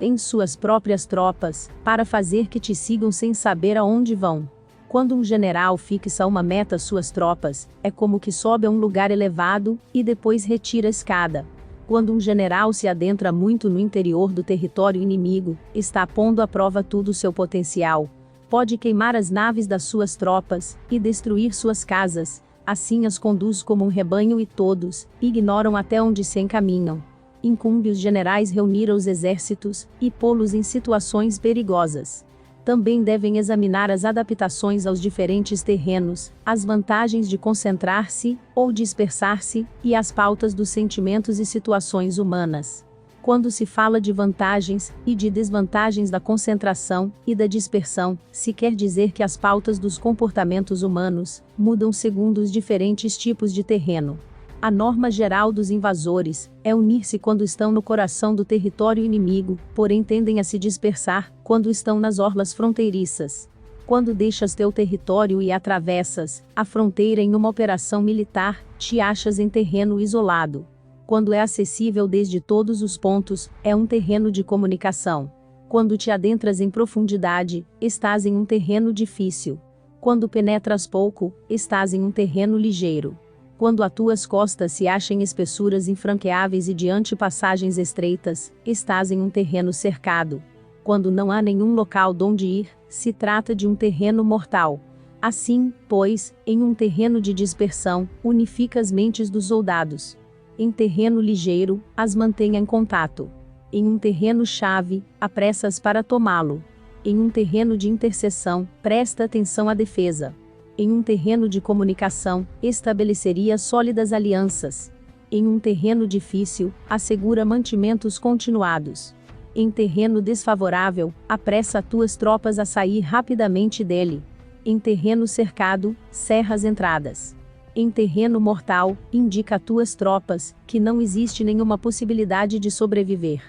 em suas próprias tropas, para fazer que te sigam sem saber aonde vão. Quando um general fixa uma meta às suas tropas, é como que sobe a um lugar elevado, e depois retira a escada. Quando um general se adentra muito no interior do território inimigo, está pondo à prova todo o seu potencial. Pode queimar as naves das suas tropas, e destruir suas casas, assim as conduz como um rebanho e todos ignoram até onde se encaminham. Incumbe os generais reunir os exércitos, e pô-los em situações perigosas. Também devem examinar as adaptações aos diferentes terrenos, as vantagens de concentrar-se, ou dispersar-se, e as pautas dos sentimentos e situações humanas. Quando se fala de vantagens, e de desvantagens da concentração, e da dispersão, se quer dizer que as pautas dos comportamentos humanos, mudam segundo os diferentes tipos de terreno. A norma geral dos invasores é unir-se quando estão no coração do território inimigo, porém tendem a se dispersar quando estão nas orlas fronteiriças. Quando deixas teu território e atravessas a fronteira em uma operação militar, te achas em terreno isolado. Quando é acessível desde todos os pontos, é um terreno de comunicação. Quando te adentras em profundidade, estás em um terreno difícil. Quando penetras pouco, estás em um terreno ligeiro. Quando as tuas costas se acham em espessuras infranqueáveis e diante passagens estreitas, estás em um terreno cercado. Quando não há nenhum local donde ir, se trata de um terreno mortal. Assim, pois, em um terreno de dispersão, unifica as mentes dos soldados. Em terreno ligeiro, as mantenha em contato. Em um terreno chave, apressas para tomá-lo. Em um terreno de interseção, presta atenção à defesa. Em um terreno de comunicação, estabeleceria sólidas alianças. Em um terreno difícil, assegura mantimentos continuados. Em terreno desfavorável, apressa tuas tropas a sair rapidamente dele. Em terreno cercado, cerra as entradas. Em terreno mortal, indica a tuas tropas que não existe nenhuma possibilidade de sobreviver.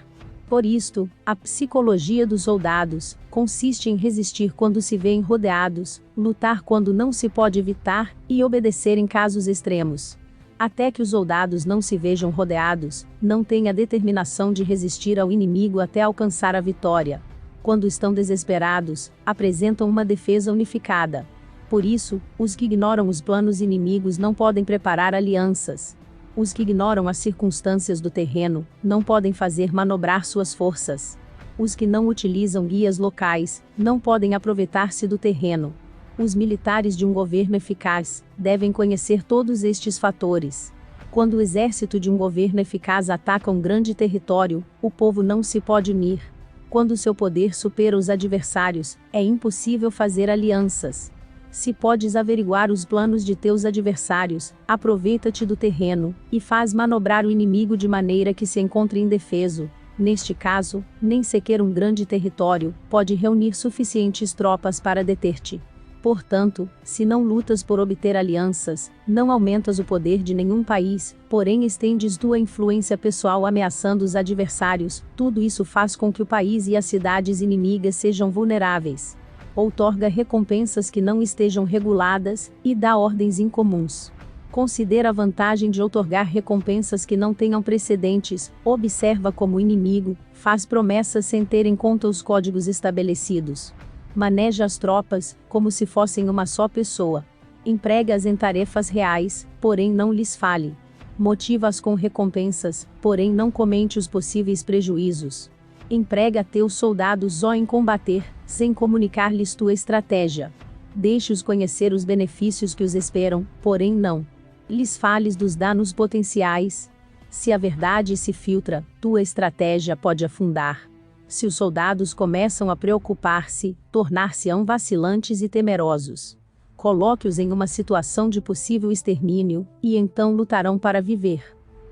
Por isto, a psicologia dos soldados consiste em resistir quando se vêem rodeados, lutar quando não se pode evitar, e obedecer em casos extremos. Até que os soldados não se vejam rodeados, não têm a determinação de resistir ao inimigo até alcançar a vitória. Quando estão desesperados, apresentam uma defesa unificada. Por isso, os que ignoram os planos inimigos não podem preparar alianças. Os que ignoram as circunstâncias do terreno, não podem fazer manobrar suas forças. Os que não utilizam guias locais, não podem aproveitar-se do terreno. Os militares de um governo eficaz, devem conhecer todos estes fatores. Quando o exército de um governo eficaz ataca um grande território, o povo não se pode unir. Quando seu poder supera os adversários, é impossível fazer alianças. Se podes averiguar os planos de teus adversários, aproveita-te do terreno, e faz manobrar o inimigo de maneira que se encontre indefeso. Neste caso, nem sequer um grande território pode reunir suficientes tropas para deter-te. Portanto, se não lutas por obter alianças, não aumentas o poder de nenhum país, porém estendes tua influência pessoal ameaçando os adversários, tudo isso faz com que o país e as cidades inimigas sejam vulneráveis. Outorga recompensas que não estejam reguladas, e dá ordens incomuns. Considera a vantagem de outorgar recompensas que não tenham precedentes, observa como o inimigo faz promessas sem ter em conta os códigos estabelecidos. Maneja as tropas, como se fossem uma só pessoa. Emprega-as em tarefas reais, porém não lhes fale. Motiva-as com recompensas, porém não comente os possíveis prejuízos. Emprega teus soldados só em combater, sem comunicar-lhes tua estratégia. Deixe-os conhecer os benefícios que os esperam, porém não lhes fales dos danos potenciais. Se a verdade se filtra, tua estratégia pode afundar. Se os soldados começam a preocupar-se, tornar-se-ão vacilantes e temerosos. Coloque-os em uma situação de possível extermínio, e então lutarão para viver.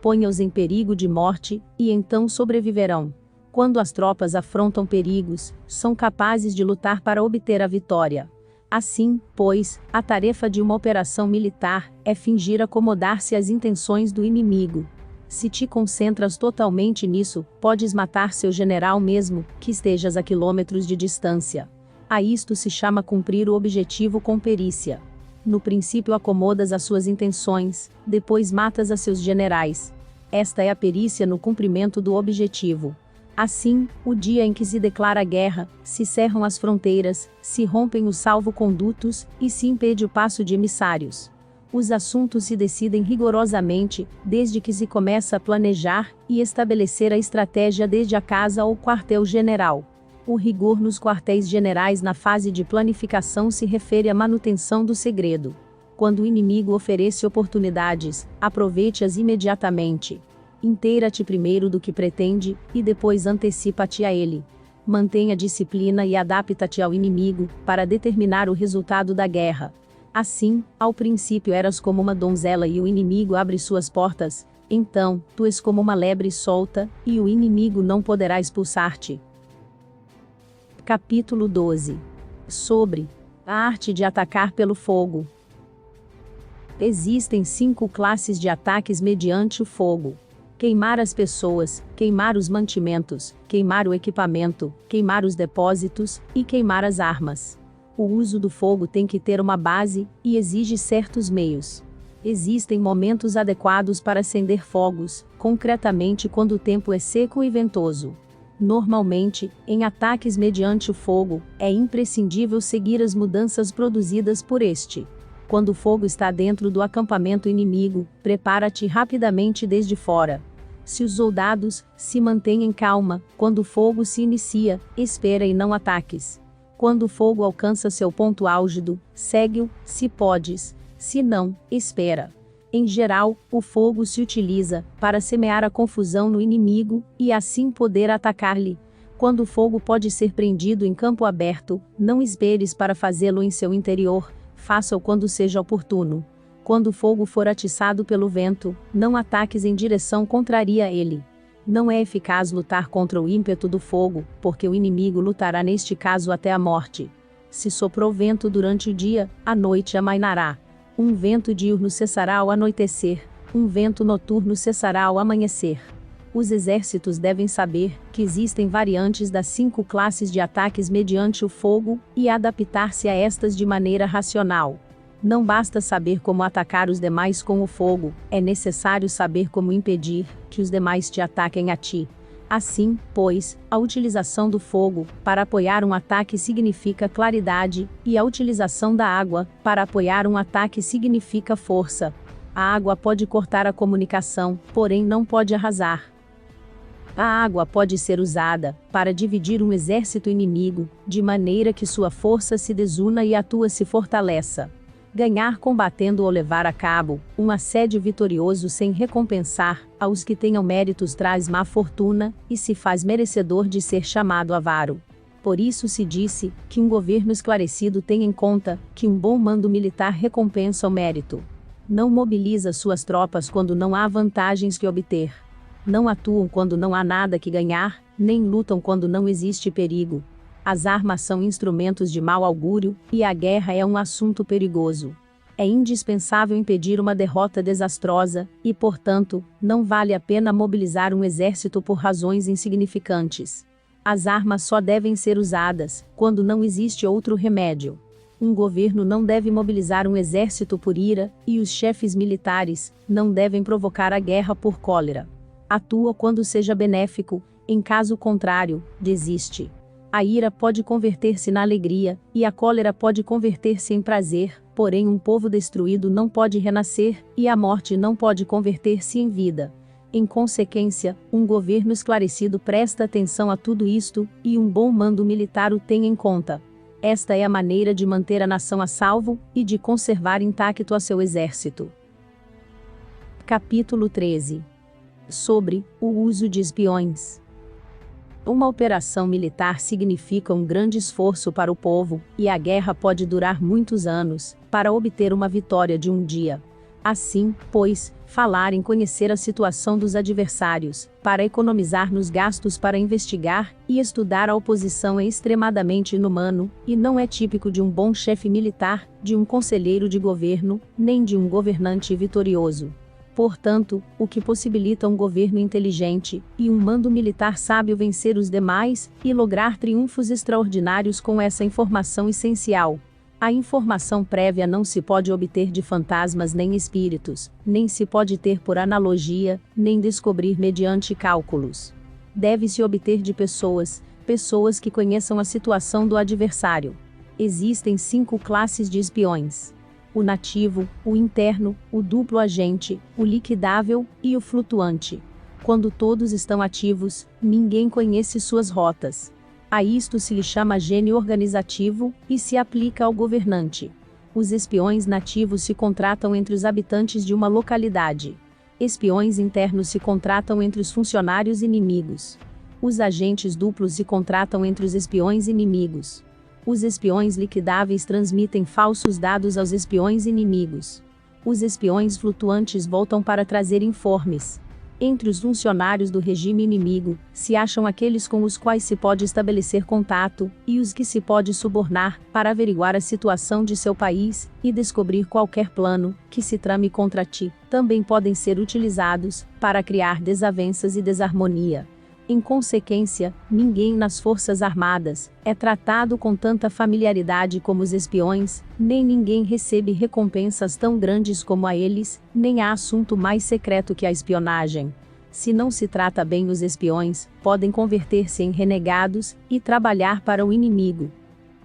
Ponha-os em perigo de morte, e então sobreviverão. Quando as tropas afrontam perigos, são capazes de lutar para obter a vitória. Assim, pois, a tarefa de uma operação militar é fingir acomodar-se às intenções do inimigo. Se te concentras totalmente nisso, podes matar seu general mesmo que estejas a quilômetros de distância. A isto se chama cumprir o objetivo com perícia. No princípio acomodas as suas intenções, depois matas a seus generais. Esta é a perícia no cumprimento do objetivo. Assim, o dia em que se declara guerra, se cerram as fronteiras, se rompem os salvo-condutos, e se impede o passo de emissários. Os assuntos se decidem rigorosamente, desde que se começa a planejar e estabelecer a estratégia desde a casa ou quartel-general. O rigor nos quartéis generais na fase de planificação se refere à manutenção do segredo. Quando o inimigo oferece oportunidades, aproveite-as imediatamente. Inteira-te primeiro do que pretende, e depois antecipa-te a ele. Mantenha disciplina e adapta-te ao inimigo, para determinar o resultado da guerra. Assim, ao princípio eras como uma donzela e o inimigo abre suas portas, então, tu és como uma lebre solta, e o inimigo não poderá expulsar-te. Capítulo 12. Sobre a arte de atacar pelo fogo. Existem 5 classes de ataques mediante o fogo: queimar as pessoas, queimar os mantimentos, queimar o equipamento, queimar os depósitos, e queimar as armas. O uso do fogo tem que ter uma base, e exige certos meios. Existem momentos adequados para acender fogos, concretamente quando o tempo é seco e ventoso. Normalmente, em ataques mediante o fogo, é imprescindível seguir as mudanças produzidas por este. Quando o fogo está dentro do acampamento inimigo, prepara-te rapidamente desde fora. Se os soldados se mantêm em calma, quando o fogo se inicia, espera e não ataques. Quando o fogo alcança seu ponto álgido, segue-o, se podes, se não, espera. Em geral, o fogo se utiliza para semear a confusão no inimigo e assim poder atacar-lhe. Quando o fogo pode ser prendido em campo aberto, não esperes para fazê-lo em seu interior, faça-o quando seja oportuno. Quando o fogo for atiçado pelo vento, não ataques em direção contrária a ele. Não é eficaz lutar contra o ímpeto do fogo, porque o inimigo lutará neste caso até a morte. Se soprou vento durante o dia, à noite amainará. Um vento diurno cessará ao anoitecer, um vento noturno cessará ao amanhecer. Os exércitos devem saber que existem variantes das 5 classes de ataques mediante o fogo, e adaptar-se a estas de maneira racional. Não basta saber como atacar os demais com o fogo, é necessário saber como impedir que os demais te ataquem a ti. Assim, pois, a utilização do fogo para apoiar um ataque significa claridade, e a utilização da água para apoiar um ataque significa força. A água pode cortar a comunicação, porém não pode arrasar. A água pode ser usada para dividir um exército inimigo, de maneira que sua força se desuna e a tua se fortaleça. Ganhar combatendo ou levar a cabo um assédio vitorioso sem recompensar aos que tenham méritos traz má fortuna, e se faz merecedor de ser chamado avaro. Por isso se disse que um governo esclarecido tem em conta que um bom mando militar recompensa o mérito. Não mobiliza suas tropas quando não há vantagens que obter. Não atuam quando não há nada que ganhar, nem lutam quando não existe perigo. As armas são instrumentos de mau augúrio, e a guerra é um assunto perigoso. É indispensável impedir uma derrota desastrosa, e, portanto, não vale a pena mobilizar um exército por razões insignificantes. As armas só devem ser usadas quando não existe outro remédio. Um governo não deve mobilizar um exército por ira, e os chefes militares não devem provocar a guerra por cólera. Atua quando seja benéfico, em caso contrário, desiste. A ira pode converter-se na alegria, e a cólera pode converter-se em prazer, porém um povo destruído não pode renascer, e a morte não pode converter-se em vida. Em consequência, um governo esclarecido presta atenção a tudo isto, e um bom mando militar o tem em conta. Esta é a maneira de manter a nação a salvo, e de conservar intacto a seu exército. Capítulo 13. Sobre o uso de espiões. Uma operação militar significa um grande esforço para o povo, e a guerra pode durar muitos anos, para obter uma vitória de um dia. Assim, pois, falar em conhecer a situação dos adversários, para economizar nos gastos para investigar e estudar a oposição é extremadamente inumano, e não é típico de um bom chefe militar, de um conselheiro de governo, nem de um governante vitorioso. Portanto, o que possibilita um governo inteligente, e um mando militar sábio vencer os demais, e lograr triunfos extraordinários com essa informação essencial. A informação prévia não se pode obter de fantasmas nem espíritos, nem se pode ter por analogia, nem descobrir mediante cálculos. deve-se obter de pessoas que conheçam a situação do adversário. Existem 5 classes de espiões: o nativo, o interno, o duplo agente, o liquidável e o flutuante. Quando todos estão ativos, ninguém conhece suas rotas. A isto se lhe chama gênio organizativo, e se aplica ao governante. Os espiões nativos se contratam entre os habitantes de uma localidade. Espiões internos se contratam entre os funcionários inimigos. Os agentes duplos se contratam entre os espiões inimigos. Os espiões liquidáveis transmitem falsos dados aos espiões inimigos. Os espiões flutuantes voltam para trazer informes. Entre os funcionários do regime inimigo, se acham aqueles com os quais se pode estabelecer contato, e os que se pode subornar, para averiguar a situação de seu país, e descobrir qualquer plano, que se trame contra ti. Também podem ser utilizados, para criar desavenças e desarmonia. Em consequência, ninguém nas Forças Armadas é tratado com tanta familiaridade como os espiões, nem ninguém recebe recompensas tão grandes como a eles, nem há assunto mais secreto que a espionagem. Se não se trata bem os espiões, podem converter-se em renegados e trabalhar para o inimigo.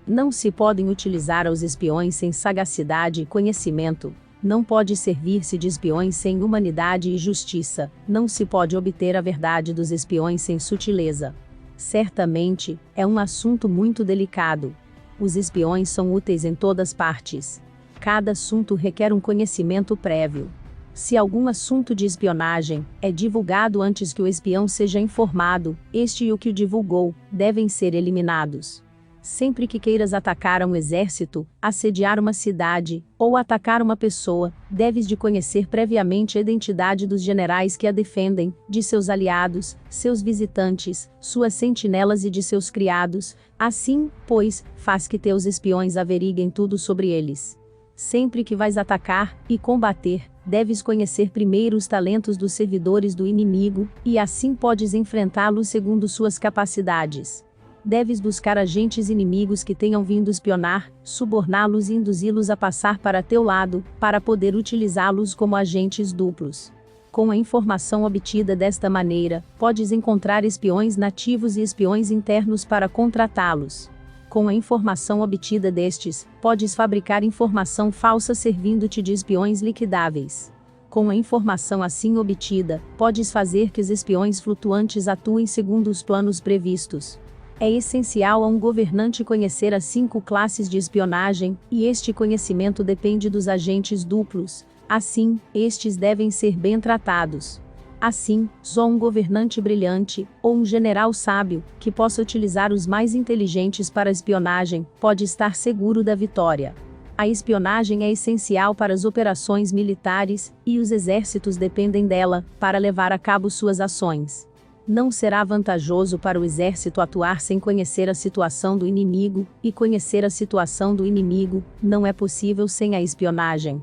Não se podem utilizar aos espiões sem sagacidade e conhecimento. Não pode servir-se de espiões sem humanidade e justiça, não se pode obter a verdade dos espiões sem sutileza. Certamente, é um assunto muito delicado. Os espiões são úteis em todas partes. Cada assunto requer um conhecimento prévio. Se algum assunto de espionagem é divulgado antes que o espião seja informado, este e o que o divulgou devem ser eliminados. Sempre que queiras atacar um exército, assediar uma cidade, ou atacar uma pessoa, deves de conhecer previamente a identidade dos generais que a defendem, de seus aliados, seus visitantes, suas sentinelas e de seus criados. Assim, pois, faz que teus espiões averiguem tudo sobre eles. Sempre que vais atacar e combater, deves conhecer primeiro os talentos dos servidores do inimigo, e assim podes enfrentá-los segundo suas capacidades. Deves buscar agentes inimigos que tenham vindo espionar, suborná-los e induzi-los a passar para teu lado, para poder utilizá-los como agentes duplos. Com a informação obtida desta maneira, podes encontrar espiões nativos e espiões internos para contratá-los. Com a informação obtida destes, podes fabricar informação falsa servindo-te de espiões liquidáveis. Com a informação assim obtida, podes fazer que os espiões flutuantes atuem segundo os planos previstos. É essencial a um governante conhecer as 5 classes de espionagem, e este conhecimento depende dos agentes duplos. Assim, estes devem ser bem tratados. Assim, só um governante brilhante, ou um general sábio, que possa utilizar os mais inteligentes para a espionagem, pode estar seguro da vitória. A espionagem é essencial para as operações militares, e os exércitos dependem dela, para levar a cabo suas ações. Não será vantajoso para o exército atuar sem conhecer a situação do inimigo, e conhecer a situação do inimigo não é possível sem a espionagem.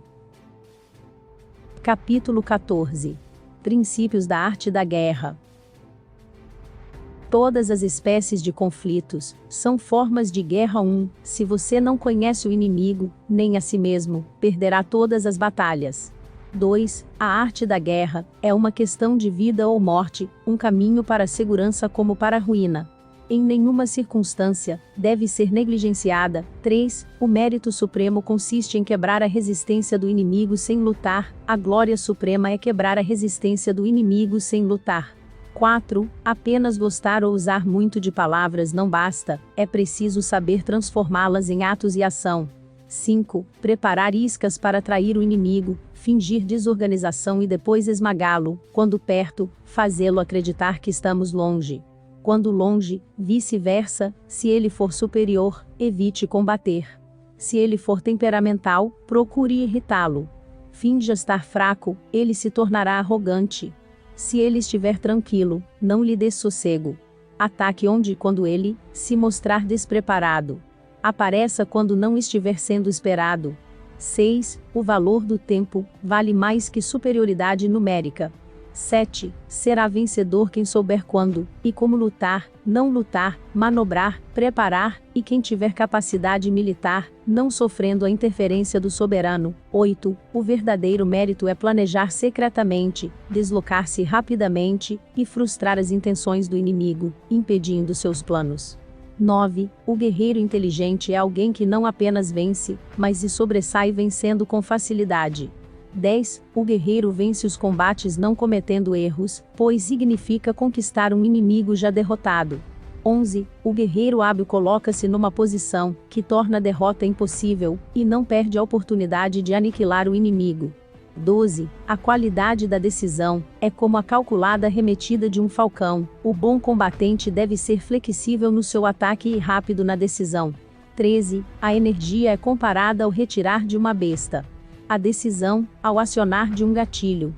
Capítulo 14. Princípios da arte da guerra. Todas as espécies de conflitos são formas de guerra. Se você não conhece o inimigo, nem a si mesmo, perderá todas as batalhas. 2. A arte da guerra é uma questão de vida ou morte, um caminho para a segurança como para a ruína. Em nenhuma circunstância deve ser negligenciada. 3. O mérito supremo consiste em quebrar a resistência do inimigo sem lutar. A glória suprema é quebrar a resistência do inimigo sem lutar. 4. Apenas gostar ou usar muito de palavras não basta, é preciso saber transformá-las em atos e ação. 5. Preparar iscas para atrair o inimigo, fingir desorganização e depois esmagá-lo, quando perto, fazê-lo acreditar que estamos longe. Quando longe, vice-versa, se ele for superior, evite combater. Se ele for temperamental, procure irritá-lo. Finja estar fraco, ele se tornará arrogante. Se ele estiver tranquilo, não lhe dê sossego. Ataque onde e quando ele se mostrar despreparado. Apareça quando não estiver sendo esperado. 6. O valor do tempo vale mais que superioridade numérica. 7. Será vencedor quem souber quando e como lutar, não lutar, manobrar, preparar, e quem tiver capacidade militar, não sofrendo a interferência do soberano. 8. O verdadeiro mérito é planejar secretamente, deslocar-se rapidamente, e frustrar as intenções do inimigo, impedindo seus planos. 9. O guerreiro inteligente é alguém que não apenas vence, mas se sobressai vencendo com facilidade. 10. O guerreiro vence os combates não cometendo erros, pois significa conquistar um inimigo já derrotado. 11. O guerreiro hábil coloca-se numa posição que torna a derrota impossível, e não perde a oportunidade de aniquilar o inimigo. 12. A qualidade da decisão é como a calculada arremetida de um falcão. O bom combatente deve ser flexível no seu ataque e rápido na decisão. 13. A energia é comparada ao retirar de uma besta. A decisão, ao acionar de um gatilho.